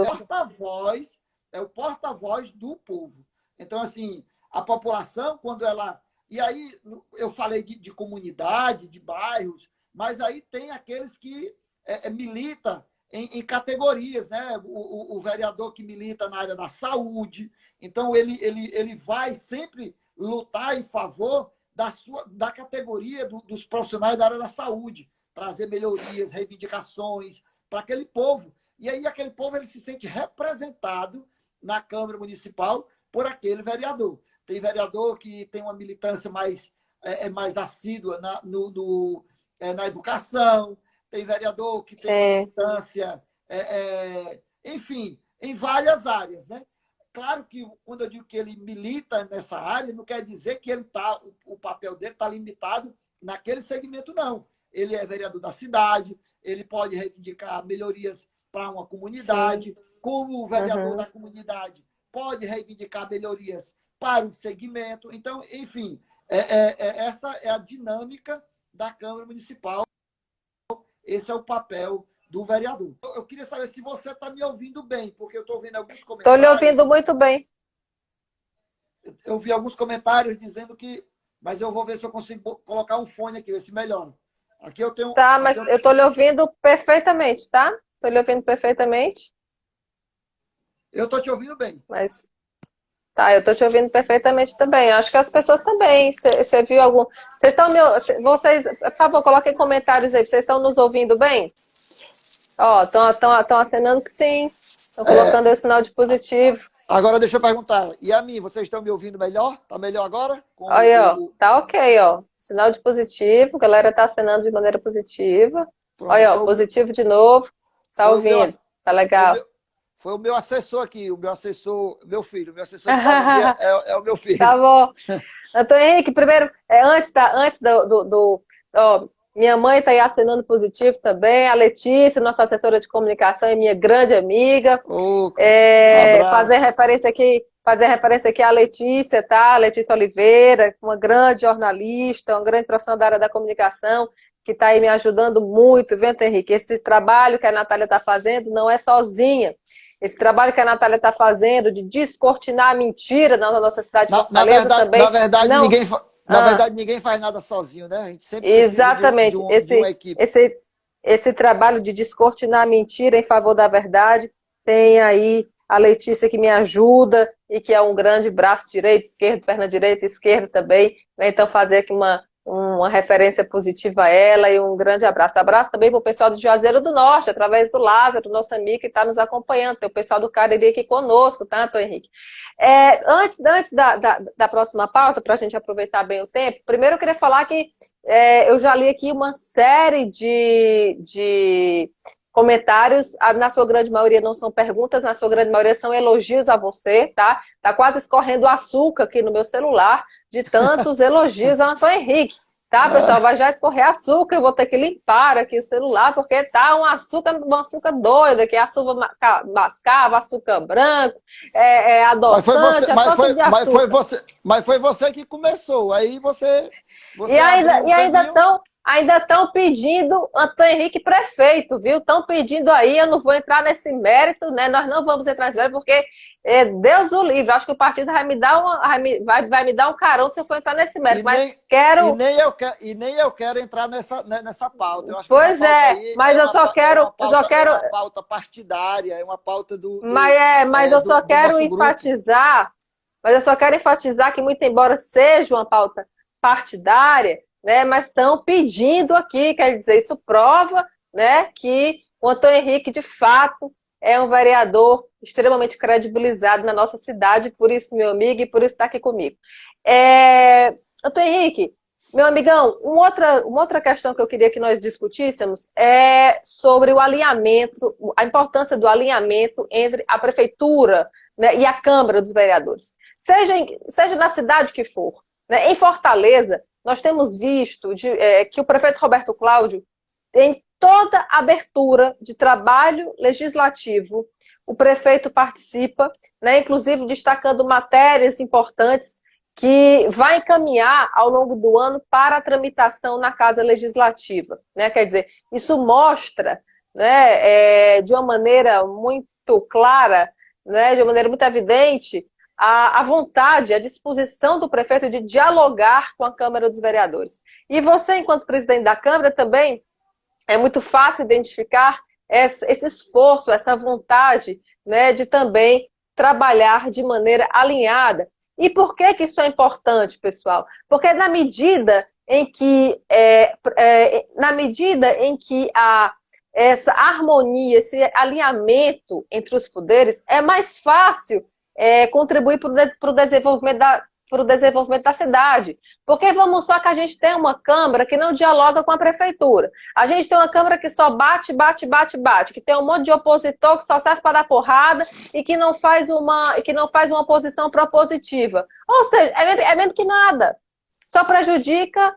é o porta-voz do povo. Então, assim, a população, quando ela... E aí, eu falei de comunidade, de bairros, mas aí tem aqueles que militam em categorias, né? O vereador que milita na área da saúde. Então, ele vai sempre lutar em favor da categoria dos profissionais da área da saúde, trazer melhorias, reivindicações para aquele povo. E aí aquele povo ele se sente representado na Câmara Municipal por aquele vereador. Tem vereador que tem uma militância mais assídua na educação, tem vereador que tem uma militância, enfim, em várias áreas, né? Claro que quando eu digo que ele milita nessa área, não quer dizer que o papel dele está limitado naquele segmento, não. Ele é vereador da cidade, ele pode reivindicar melhorias para uma comunidade, como o vereador da comunidade pode reivindicar melhorias para o segmento. Então, enfim, essa é a dinâmica da Câmara Municipal. Esse é o papel do vereador. Eu queria saber se você está me ouvindo bem, porque eu estou ouvindo alguns comentários. Estou lhe ouvindo muito bem. eu vi alguns comentários dizendo que... Mas eu vou ver se eu consigo colocar um fone aqui, ver se melhora. Aqui eu tenho... Tá, mas eu tô lhe ouvindo perfeitamente, tá? Tô lhe ouvindo perfeitamente, Eu estou te ouvindo bem. mas tá, eu tô te ouvindo perfeitamente também. Acho que as pessoas também. Você viu algum. Vocês estão me. Vocês, por favor, coloquem comentários aí. Vocês estão nos ouvindo bem? Ó, estão acenando que sim. Estão colocando É, aí o sinal de positivo. agora deixa eu perguntar. E a mim, vocês estão me ouvindo melhor? Tá melhor agora? Aí, ó, tá ok, ó. Sinal de positivo, a galera tá acenando de maneira positiva. Pronto, Olha, ó, positivo de novo. Tá foi o meu, ouvindo. Tá foi o legal. meu, foi o meu assessor aqui, o meu assessor, meu filho. O meu assessor de casa aqui é o meu Tá filho. bom. Antônio Henrique, primeiro, ó, minha mãe está aí assinando positivo também, a Letícia, nossa assessora de comunicação e minha grande amiga. Ô, Fazer abraço. referência aqui à Letícia, tá? Letícia Oliveira, uma grande jornalista, uma grande profissional da área da comunicação, que está aí me ajudando muito, viu, Antônio Henrique? Esse trabalho que a Natália está fazendo não é sozinha. Esse trabalho que a Natália está fazendo de descortinar a mentira na nossa cidade de Fortaleza Na também verdade, não. ninguém faz nada sozinho, né? A gente sempre precisa Exatamente. de uma equipe. Esse trabalho de descortinar a mentira em favor da verdade, tem aí a Letícia que me ajuda e que é um grande braço direito, esquerdo, perna direita, esquerda também, né? Então fazer aqui uma referência positiva a ela e um grande abraço. Abraço também para o pessoal do Juazeiro do Norte, através do Lázaro, nosso amigo que está nos acompanhando. Tem o pessoal do Cariri aqui conosco, tá, Antônio Henrique? Antes da próxima pauta, para a gente aproveitar bem o tempo, primeiro eu queria falar que eu já li aqui uma série de comentários, na sua grande maioria não são perguntas, na sua grande maioria são elogios a você, tá? Tá quase escorrendo açúcar aqui no meu celular, de tantos elogios ao Antônio Henrique. Tá, pessoal? Vai já escorrer açúcar, eu vou ter que limpar aqui o celular, porque tá um açúcar doido, que é açúcar mascavo, açúcar branco, adoçante, é todo de açúcar. Mas foi você que começou. Aí E você ainda, abriu o e ainda caminho. estão ainda estão pedindo Antônio Henrique prefeito, viu? Estão pedindo aí, eu não vou entrar nesse mérito, né? Nós não vamos entrar nesse mérito, porque Deus o livre, acho que o partido vai me dar vai me dar um carão se eu for entrar nesse mérito, mas quero. E nem eu quero entrar nessa pauta. Eu acho que essa Pois pauta é, aí mas é uma pauta partidária, é uma pauta mas eu só do quero nosso grupo. enfatizar, que muito embora seja uma pauta partidária, né, mas estão pedindo aqui, quer dizer, isso prova, né, que o Antônio Henrique, de fato, é um vereador extremamente credibilizado na nossa cidade, por isso, meu amigo, e por isso está aqui comigo. Antônio Henrique, meu amigão, uma outra questão que eu queria que nós discutíssemos é sobre o alinhamento, a importância do alinhamento entre a prefeitura, né, e a Câmara dos Vereadores. Seja na cidade que for, né, em Fortaleza, nós temos visto que o prefeito Roberto Cláudio, em toda abertura de trabalho legislativo, o prefeito participa, né, inclusive destacando matérias importantes que vai encaminhar ao longo do ano para a tramitação na Casa Legislativa, né? Quer dizer, isso mostra, né, de uma maneira muito clara, né, de uma maneira muito evidente, a vontade, a disposição do prefeito de dialogar com a Câmara dos Vereadores. E você, enquanto presidente da Câmara, também é muito fácil identificar esse esforço, essa vontade, né, de também trabalhar de maneira alinhada. E por que isso é importante, pessoal? Porque na medida em que essa harmonia, esse alinhamento entre os poderes, é mais fácil contribuir para o desenvolvimento da cidade. Porque vamos só que a gente tem uma Câmara que não dialoga com a Prefeitura. A gente tem uma Câmara que só bate, que tem um monte de opositor que só serve para dar porrada e que não faz uma posição propositiva. Ou seja, é mesmo que nada. Só prejudica,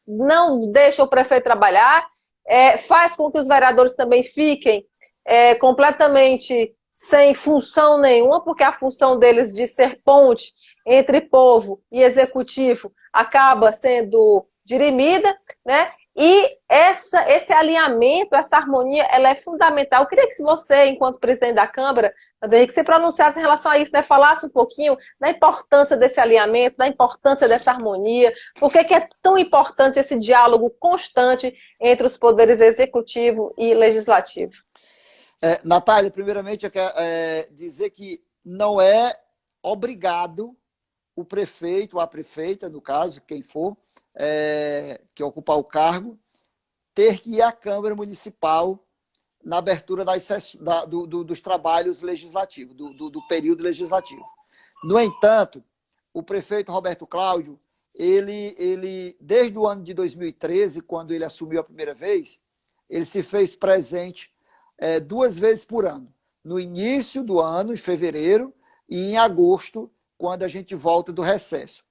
não deixa o prefeito trabalhar, faz com que os vereadores também fiquem completamente sem função nenhuma, porque a função deles de ser ponte entre povo e executivo acaba sendo dirimida, né? E esse alinhamento, essa harmonia, ela é fundamental. Eu queria que você, enquanto presidente da Câmara, Fernando Henrique, se pronunciasse em relação a isso, né? Falasse um pouquinho da importância desse alinhamento, da importância dessa harmonia, por que é tão importante esse diálogo constante entre os poderes executivo e legislativo. Natália, primeiramente eu quero dizer que não é obrigado o prefeito, ou a prefeita, no caso, quem for, que ocupar o cargo, ter que ir à Câmara Municipal na abertura dos trabalhos legislativos, do período legislativo. No entanto, o prefeito Roberto Cláudio, desde o ano de 2013, quando ele assumiu a primeira vez, ele se fez presente 2 vezes por ano. No início do ano, em fevereiro, e em agosto, quando a gente volta do recesso.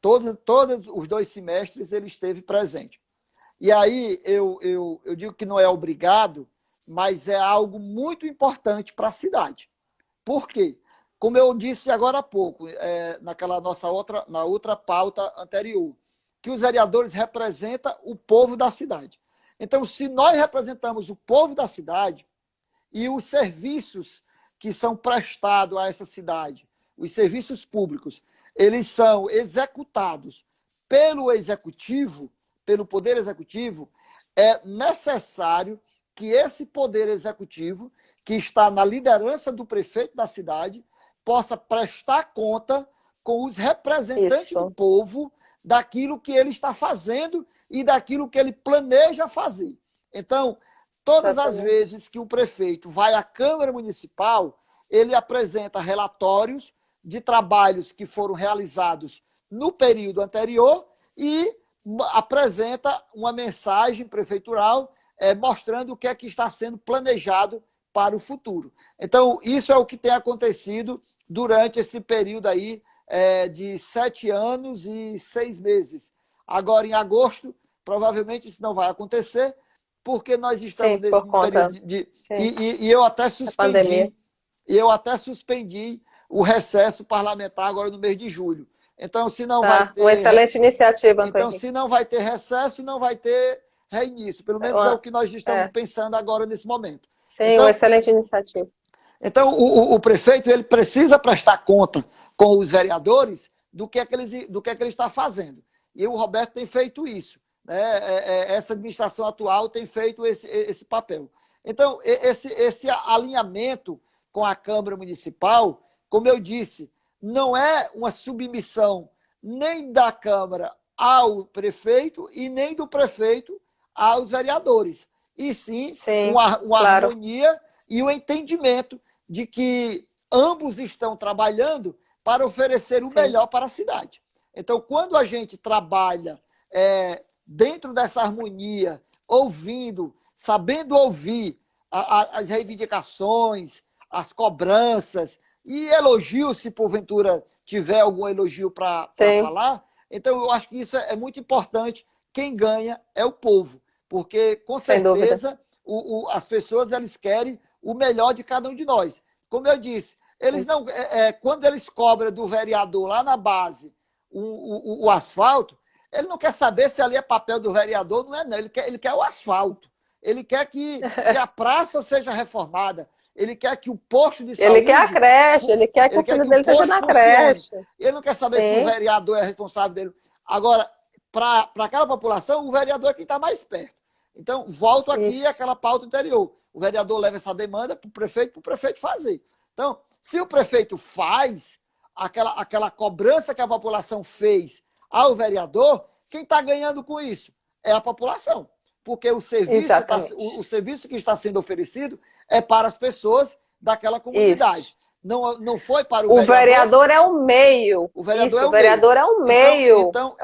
Todos os 2 semestres ele esteve presente. E aí eu digo que não é obrigado, mas é algo muito importante para a cidade. Por quê? Como eu disse agora há pouco, na outra pauta anterior, que os vereadores representam o povo da cidade. Então, se nós representamos o povo da cidade e os serviços que são prestados a essa cidade, os serviços públicos, eles são executados pelo executivo, pelo poder executivo, é necessário que esse poder executivo, que está na liderança do prefeito da cidade, possa prestar conta com os representantes do povo daquilo que ele está fazendo e daquilo que ele planeja fazer. Então, todas as vezes que o prefeito vai à Câmara Municipal, ele apresenta relatórios de trabalhos que foram realizados no período anterior e apresenta uma mensagem prefeitural mostrando o que é que está sendo planejado para o futuro. Então, isso é o que tem acontecido durante esse período aí de 7 anos e 6 meses. Agora, em agosto, provavelmente isso não vai acontecer, porque nós estamos nesse período e eu até suspendi o recesso parlamentar agora no mês de julho. Então, se não vai ter... Uma excelente iniciativa, Antônio. Então, se não vai ter recesso, não vai ter reinício. Pelo menos é o que nós estamos pensando agora nesse momento. Sim, então, uma excelente iniciativa. Então, o prefeito ele precisa prestar conta com os vereadores do que é que ele está fazendo. E o Roberto tem feito isso. Né? Essa administração atual tem feito esse papel. Então, esse alinhamento com a Câmara Municipal, como eu disse, não é uma submissão nem da Câmara ao prefeito e nem do prefeito aos vereadores. E sim uma harmonia e o entendimento de que ambos estão trabalhando para oferecer o melhor para a cidade. Então, quando a gente trabalha dentro dessa harmonia, ouvindo, sabendo ouvir as reivindicações, as cobranças e elogios, se porventura tiver algum elogio para falar, então eu acho que isso é muito importante. Quem ganha é o povo, porque com certeza as pessoas eles querem o melhor de cada um de nós. Como eu disse, eles não, quando eles cobram do vereador lá na base o asfalto, ele não quer saber se ali é papel do vereador, não é não. Ele quer o asfalto. Ele quer que a praça seja reformada. Ele quer que o posto de saúde... Ele quer a creche, ele quer que o filho dele esteja na creche. Ele não quer saber se o vereador é responsável dele. Agora, para aquela população, o vereador é quem está mais perto. Então, volto aqui àquela pauta anterior. O vereador leva essa demanda para o prefeito fazer. Então, se o prefeito faz aquela cobrança que a população fez ao vereador, quem está ganhando com isso é a população. Porque o serviço que está sendo oferecido é para as pessoas daquela comunidade. Não foi para o vereador. O vereador é o meio. O vereador é o meio. Então,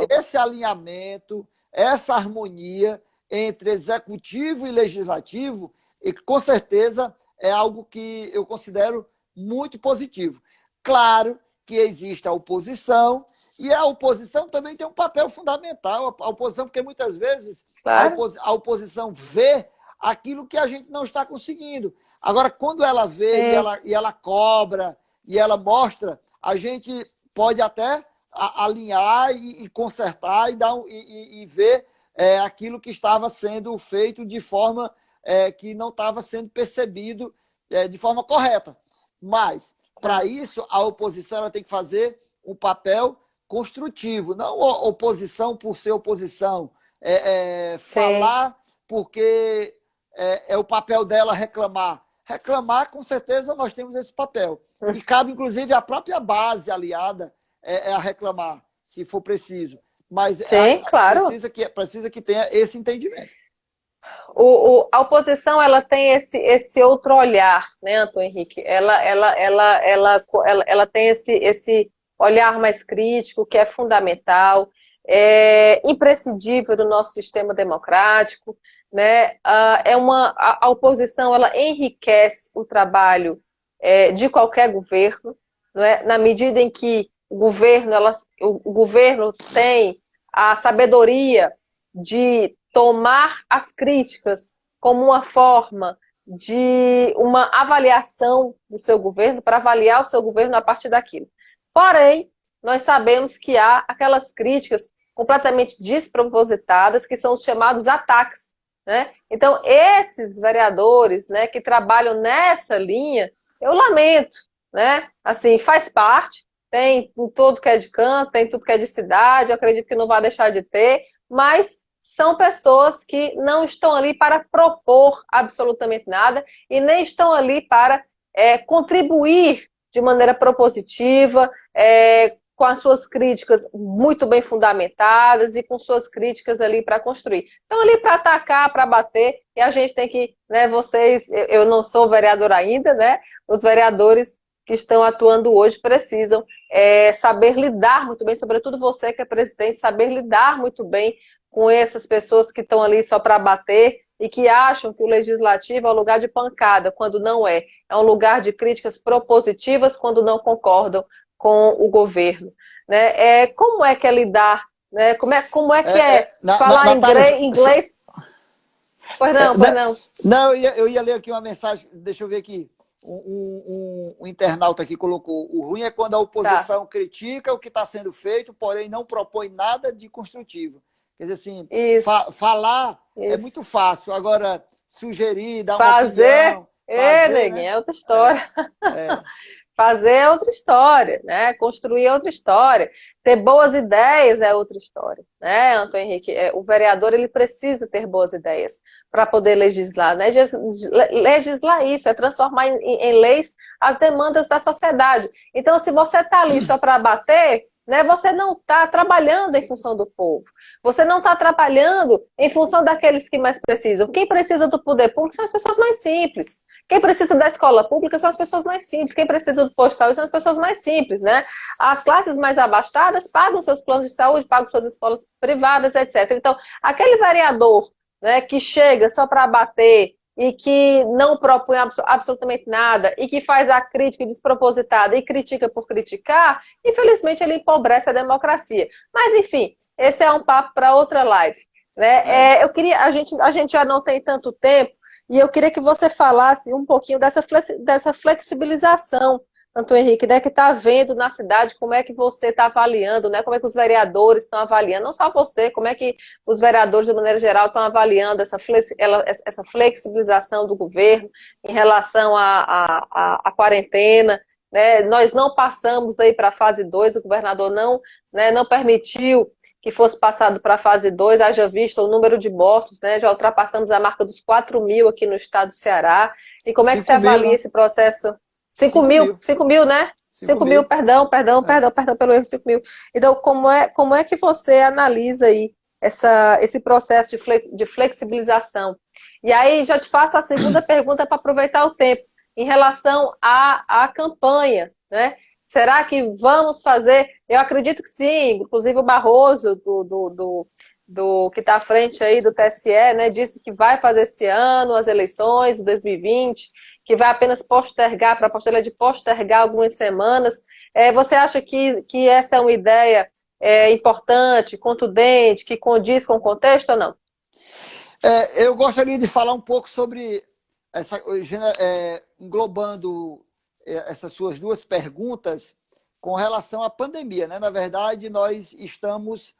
esse alinhamento, essa harmonia entre executivo e legislativo, e com certeza é algo que eu considero muito positivo. Claro que existe a oposição, e a oposição também tem um papel fundamental. A oposição, porque muitas vezes a oposição vê aquilo que a gente não está conseguindo. Agora, quando ela vê e ela cobra, e ela mostra, a gente pode até alinhar e consertar e ver aquilo que estava sendo feito de forma que não estava sendo percebido de forma correta. Mas, para isso, a oposição ela tem que fazer um papel construtivo, não oposição por ser oposição, falar porque é o papel dela reclamar. Reclamar, com certeza, nós temos esse papel. E cabe, inclusive, a própria base aliada a reclamar, se for preciso. Mas Sim, claro. precisa que tenha esse entendimento. A oposição ela tem esse outro olhar, né, Antônio Henrique? Ela tem esse olhar mais crítico, que é fundamental, é imprescindível do nosso sistema democrático, né? A oposição ela enriquece o trabalho de qualquer governo, não é? Na medida em que o governo tem a sabedoria de tomar as críticas como uma forma de uma avaliação do seu governo, para avaliar o seu governo a partir daquilo. Porém, nós sabemos que há aquelas críticas completamente despropositadas, que são os chamados ataques, né? Então, esses vereadores, né, que trabalham nessa linha, eu lamento, né? Assim, faz parte, tem em tudo que é de canto, tem tudo que é de cidade, eu acredito que não vai deixar de ter, mas são pessoas que não estão ali para propor absolutamente nada e nem estão ali para contribuir de maneira propositiva, com as suas críticas muito bem fundamentadas e com suas críticas ali para construir. Estão ali para atacar, para bater, e a gente tem que, né, eu não sou vereador ainda, né, os vereadores que estão atuando hoje precisam saber lidar muito bem, sobretudo você que é presidente, saber lidar muito bem com essas pessoas que estão ali só para bater e que acham que o legislativo é um lugar de pancada, quando não é. É um lugar de críticas propositivas quando não concordam com o governo. Né? Como é que é lidar? Né? Como é que falar Natália, inglês? Pois não, pois não. Não, eu ia ler aqui uma mensagem, deixa eu ver aqui. Um internauta aqui colocou: o ruim é quando a oposição critica o que está sendo feito, porém não propõe nada de construtivo. Quer dizer assim, falar é muito fácil, agora sugerir, dar uma opinião, fazer, né? É outra história. Fazer é outra história, né? Construir é outra história. Ter boas ideias é outra história, né, Antônio Henrique? O vereador ele precisa ter boas ideias para poder legislar, né? Legislar isso é transformar em leis as demandas da sociedade. Então, se você está ali só para bater, né, você não está trabalhando em função do povo. Você não está trabalhando em função daqueles que mais precisam. Quem precisa do poder público são as pessoas mais simples. Quem precisa da escola pública são as pessoas mais simples. Quem precisa do posto de saúde são as pessoas mais simples, né? As classes mais abastadas pagam seus planos de saúde, pagam suas escolas privadas, etc. Então, aquele vereador, né, que chega só para bater e que não propõe absolutamente nada e que faz a crítica despropositada e critica por criticar, infelizmente ele empobrece a democracia. Mas, enfim, esse é um papo para outra live. Né? A gente já não tem tanto tempo, e eu queria que você falasse um pouquinho dessa flexibilização, Antônio Henrique, né, que está vendo na cidade, como é que você está avaliando, né, como é que os vereadores estão avaliando, não só você, como é que os vereadores, de maneira geral, estão avaliando essa flexibilização do governo em relação à quarentena. Né? Nós não passamos aí para a fase 2, o governador não permitiu que fosse passado para a fase 2, haja visto o número de mortos, né? Já ultrapassamos a marca dos 4.000 aqui no estado do Ceará. E como é que você avalia, né, esse processo? 5.000, né? 5.000, perdão pelo erro, 5.000. Então, como é que você analisa aí esse processo de flexibilização? E aí, já te faço a segunda pergunta para aproveitar o tempo. Em relação à campanha, né? Será que vamos fazer? Eu acredito que sim, inclusive o Barroso, que está à frente aí do TSE, né, disse que vai fazer esse ano as eleições de 2020, que vai apenas postergar, para a postura de postergar algumas semanas. Você acha que essa é uma ideia importante, contundente, que condiz com o contexto ou não? Eu gostaria de falar um pouco sobre englobando essas suas duas perguntas com relação à pandemia. Né? Na verdade, nós estamos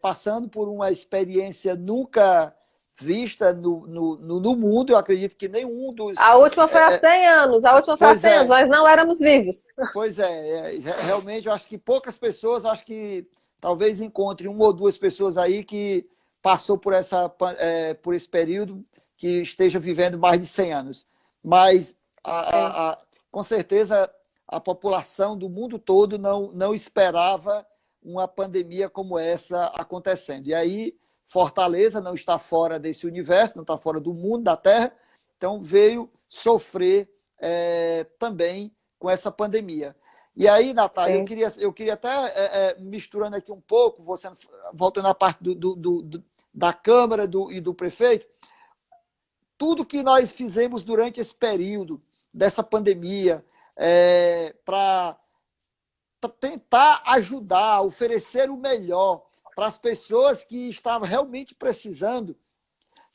passando por uma experiência nunca vista no mundo. Eu acredito que nenhum dos... A última foi há 100 anos, a última foi há Pois 100 anos, é, nós não éramos vivos. pois é, realmente eu acho que poucas pessoas, acho que talvez encontre uma ou duas pessoas aí que passou por esse período, que esteja vivendo mais de 100 anos. Mas, Sim, com certeza, a população do mundo todo não esperava uma pandemia como essa acontecendo. E aí, Fortaleza não está fora desse universo, não está fora do mundo, da Terra, então veio sofrer também com essa pandemia. E aí, Natália, sim, eu queria até, misturando aqui um pouco, você voltando à parte da Câmara e do prefeito, tudo que nós fizemos durante esse período dessa pandemia, para tentar ajudar, oferecer o melhor para as pessoas que estavam realmente precisando,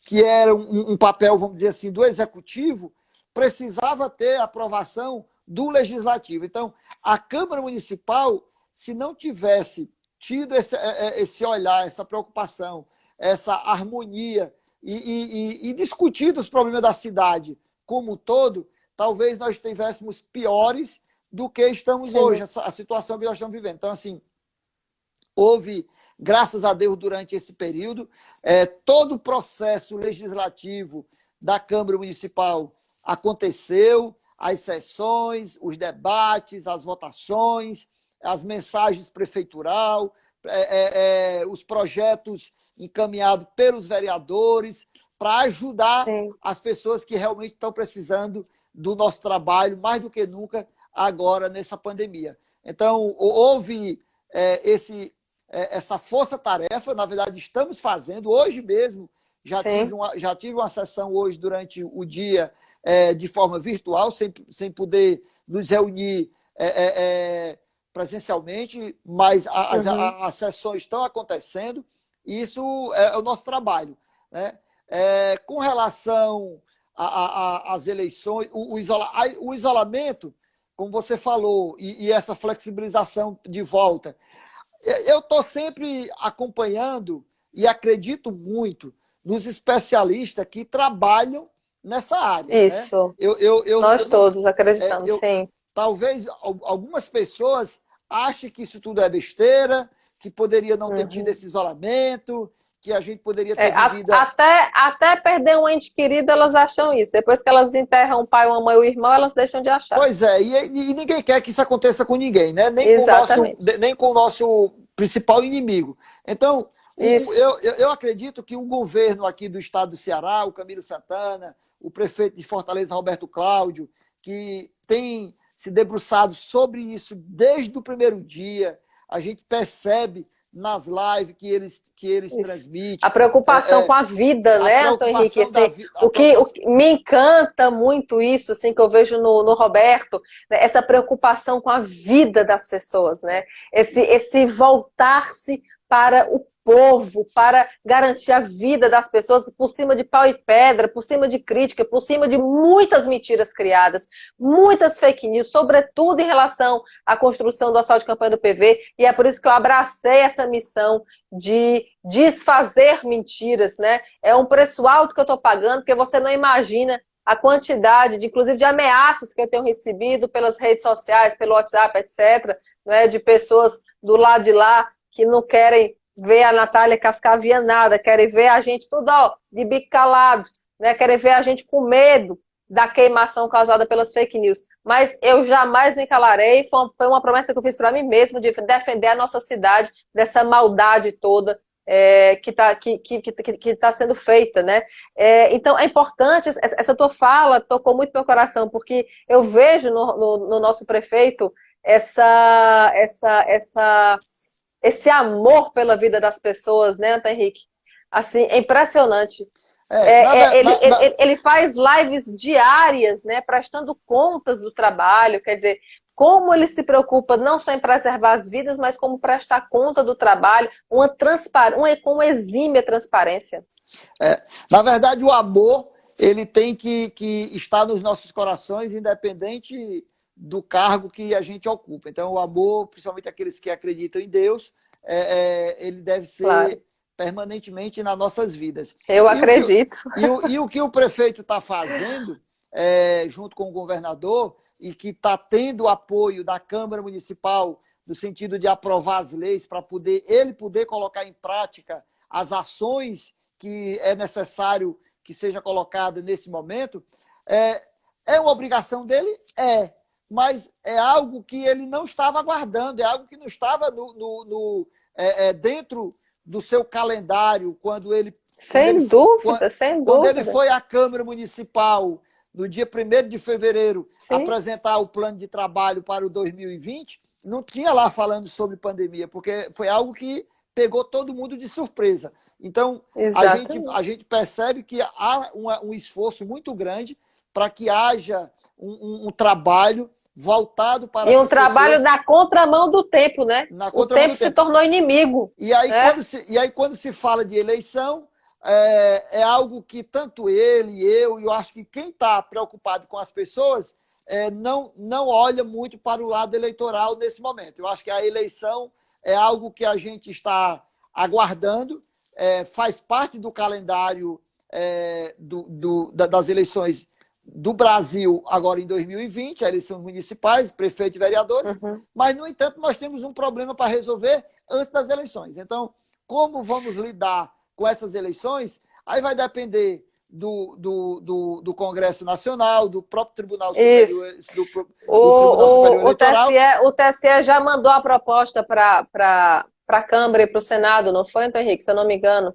que era um papel, vamos dizer assim, do executivo, precisava ter aprovação do legislativo. Então, a Câmara Municipal, se não tivesse tido esse olhar, essa preocupação, essa harmonia e discutido os problemas da cidade como um todo, talvez nós estivéssemos piores do que estamos hoje, sim, a situação que nós estamos vivendo. Então, assim, houve, graças a Deus, durante esse período, todo o processo legislativo da Câmara Municipal aconteceu, as sessões, os debates, as votações, as mensagens prefeitural, os projetos encaminhados pelos vereadores para ajudar sim. as pessoas que realmente estão precisando do nosso trabalho, mais do que nunca, agora nessa pandemia. Então, houve essa força-tarefa, na verdade, estamos fazendo. Hoje mesmo, Sim. já tive uma sessão hoje durante o dia, de forma virtual, sem poder nos reunir presencialmente, mas Uhum. as sessões estão acontecendo, e isso é o nosso trabalho, né? Com relação às eleições, o isolamento, como você falou, e essa flexibilização de volta, eu estou sempre acompanhando e acredito muito nos especialistas que trabalham nessa área, né? Isso. Eu Nós não, todos acreditamos, eu, sim. talvez algumas pessoas achem que isso tudo é besteira, que poderia não ter tido Uhum. esse isolamento, que a gente poderia ter vivido. Até perder um ente querido, elas acham isso. Depois que elas enterram o pai, uma mãe ou o irmão, elas deixam de achar. Pois é, e ninguém quer que isso aconteça com ninguém, né? Exatamente. Nem com o nosso principal inimigo. Então, Isso. eu acredito que o governo aqui do estado do Ceará, o Camilo Santana, o prefeito de Fortaleza, Roberto Cláudio, que tem se debruçado sobre isso desde o primeiro dia, a gente percebe nas lives que eles Isso. A transmitem, preocupação com a vida, a né, Antônio Henrique? preocupação Assim, a o preocupação, que me encanta muito isso, assim, que eu vejo no Roberto, né, essa preocupação com a vida das pessoas, né? Esse voltar-se para o povo, para garantir a vida das pessoas por cima de pau e pedra, por cima de crítica, por cima de muitas mentiras criadas, muitas fake news, sobretudo em relação à construção do asfalto de campanha do PV, e é por isso que eu abracei essa missão de desfazer mentiras, né? É um preço alto que eu estou pagando, porque você não imagina a quantidade, inclusive, de ameaças que eu tenho recebido pelas redes sociais, pelo WhatsApp, etc., né? De pessoas do lado de lá que não querem ver a Natália Cascavian nada, querem ver a gente tudo, ó, de bico calado, né? Querem ver a gente com medo da queimação causada pelas fake news. Mas eu jamais me calarei, foi uma promessa que eu fiz para mim mesma de defender a nossa cidade dessa maldade toda que tá sendo feita, né? Então é importante, essa tua fala tocou muito meu coração, porque eu vejo no nosso prefeito esse amor pela vida das pessoas, né, Antônio Henrique? Assim, é impressionante. é, na, Ele faz lives diárias, né, prestando contas do trabalho, quer dizer, como ele se preocupa não só em preservar as vidas, mas como prestar conta do trabalho, com uma exímia transparência. Na verdade, o amor ele tem que estar nos nossos corações, independente do cargo que a gente ocupa. Então, o amor, principalmente aqueles que acreditam em Deus, ele deve Claro. ser permanentemente nas nossas vidas. Eu E o que, acredito. e o que o prefeito está fazendo, junto com o governador, e que está tendo o apoio da Câmara Municipal, no sentido de aprovar as leis para ele poder colocar em prática as ações que é necessário que seja colocada nesse momento, é uma obrigação dele? Mas é algo que ele não estava aguardando, é algo que não estava dentro do seu calendário Sem dúvida, sem quando ele dúvida. foi à Câmara Municipal no dia 1º de fevereiro Sim, apresentar o plano de trabalho para o 2020, não tinha lá falando sobre pandemia, porque foi algo que pegou todo mundo de surpresa. Então, a exatamente. gente percebe que há um esforço muito grande para que haja um trabalho voltado para E um essas trabalho pessoas na contramão do tempo, né? na O contramão tempo do se tempo. tornou inimigo, né? E aí, quando se fala de eleição, é algo que tanto ele, eu, e eu acho que quem está preocupado com as pessoas não olha muito para o lado eleitoral nesse momento. Eu acho que a eleição é algo que a gente está aguardando, faz parte do calendário das eleições do Brasil agora em 2020, eleições municipais, prefeito e vereadores, Uhum. mas, no entanto, nós temos um problema para resolver antes das eleições. Então, como vamos lidar com essas eleições, aí vai depender do Congresso Nacional, do próprio Tribunal Isso. Superior, do Tribunal Superior O TSE, Eleitoral. o TSE já mandou a proposta para a Câmara e para o Senado, não foi, Antônio Henrique, se eu não me engano?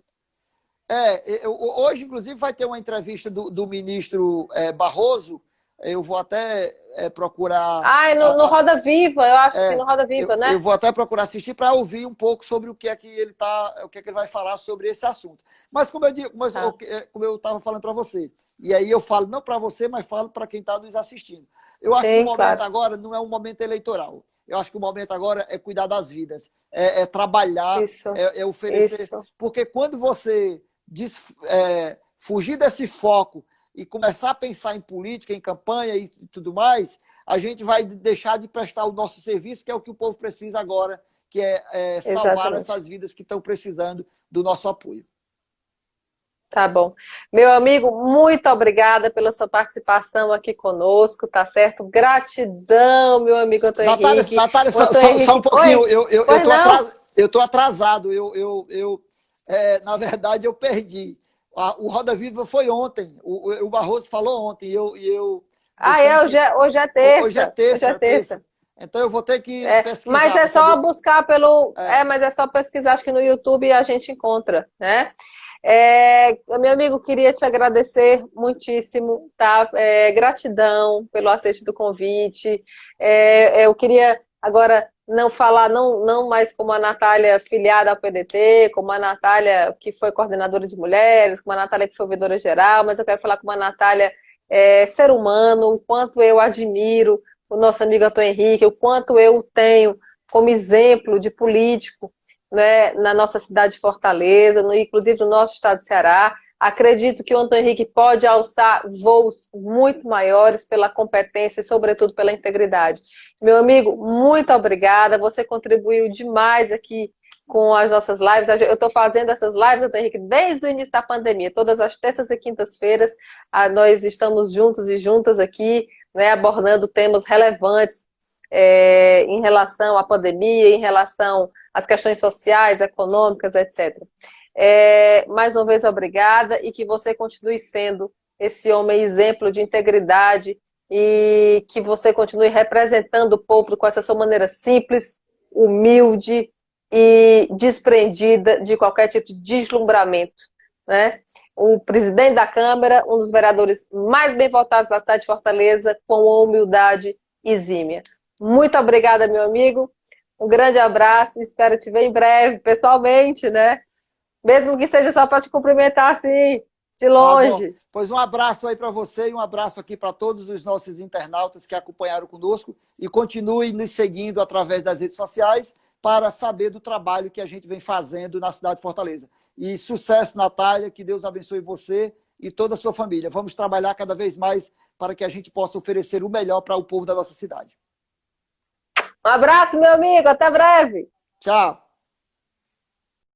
Hoje, inclusive, vai ter uma entrevista do ministro Barroso. Eu vou até procurar. Ah, é no Roda Viva, eu acho que no Roda Viva, Eu né? vou até procurar assistir para ouvir um pouco sobre o que é que ele tá, o que é que ele vai falar sobre esse assunto. Mas como eu digo, Tá. como eu estava falando para você, e aí eu falo não para você, mas falo para quem está nos assistindo. Eu acho que o Sim, momento claro. agora não é um momento eleitoral. Eu acho que o momento agora é cuidar das vidas, trabalhar, Isso, oferecer. isso. Porque quando você fugir desse foco e começar a pensar em política, em campanha e tudo mais, a gente vai deixar de prestar o nosso serviço, que é o que o povo precisa agora, que é salvar Exatamente. essas vidas que estão precisando do nosso apoio. Tá bom. Meu amigo, muito obrigada pela sua participação aqui conosco, tá certo? Gratidão, meu amigo Antônio Henrique. Natália, O Antônio só um Henrique, pouquinho, oi? Pois não? eu tô atrasado, na verdade, eu perdi. O Roda Viva foi ontem, o Barroso falou ontem, Ah, deixei é, um, hoje é hoje terça. Hoje é é terça. terça. Então eu vou ter que Mas pesquisar é para só saber. buscar pelo. É, Mas é só pesquisar, acho que no YouTube a gente encontra, né? Meu amigo, queria te agradecer muitíssimo, tá? Gratidão pelo aceite do convite. Eu queria agora não falar, não mais como a Natália filiada ao PDT, como a Natália que foi coordenadora de mulheres, como a Natália que foi ouvidora geral, mas eu quero falar como a Natália ser humano, o quanto eu admiro o nosso amigo Antônio Henrique, o quanto eu tenho como exemplo de político, né, na nossa cidade de Fortaleza, inclusive no nosso estado de Ceará. Acredito que o Antônio Henrique pode alçar voos muito maiores pela competência e, sobretudo, pela integridade. Meu amigo, muito obrigada. Você contribuiu demais aqui com as nossas lives. Eu estou fazendo essas lives, Antônio Henrique, desde o início da pandemia. Todas as terças e quintas-feiras, nós estamos juntos e juntas aqui, né, abordando temas relevantes em relação à pandemia, em relação às questões sociais, econômicas, etc. Mais uma vez, obrigada e que você continue sendo esse homem exemplo de integridade e que você continue representando o povo com essa sua maneira simples, humilde e desprendida de qualquer tipo de deslumbramento, né? O presidente da Câmara, um dos vereadores mais bem votados da cidade de Fortaleza, com uma humildade exímia. Muito obrigada, meu amigo. Um grande abraço e espero te ver em breve, pessoalmente, né? Mesmo que seja só para te cumprimentar assim, de tá bom. longe. Pois um abraço aí para você e um abraço aqui para todos os nossos internautas que acompanharam conosco e continue nos seguindo através das redes sociais para saber do trabalho que a gente vem fazendo na cidade de Fortaleza. E sucesso, Natália, que Deus abençoe você e toda a sua família. Vamos trabalhar cada vez mais para que a gente possa oferecer o melhor para o povo da nossa cidade. Um abraço, meu amigo. Até breve. Tchau.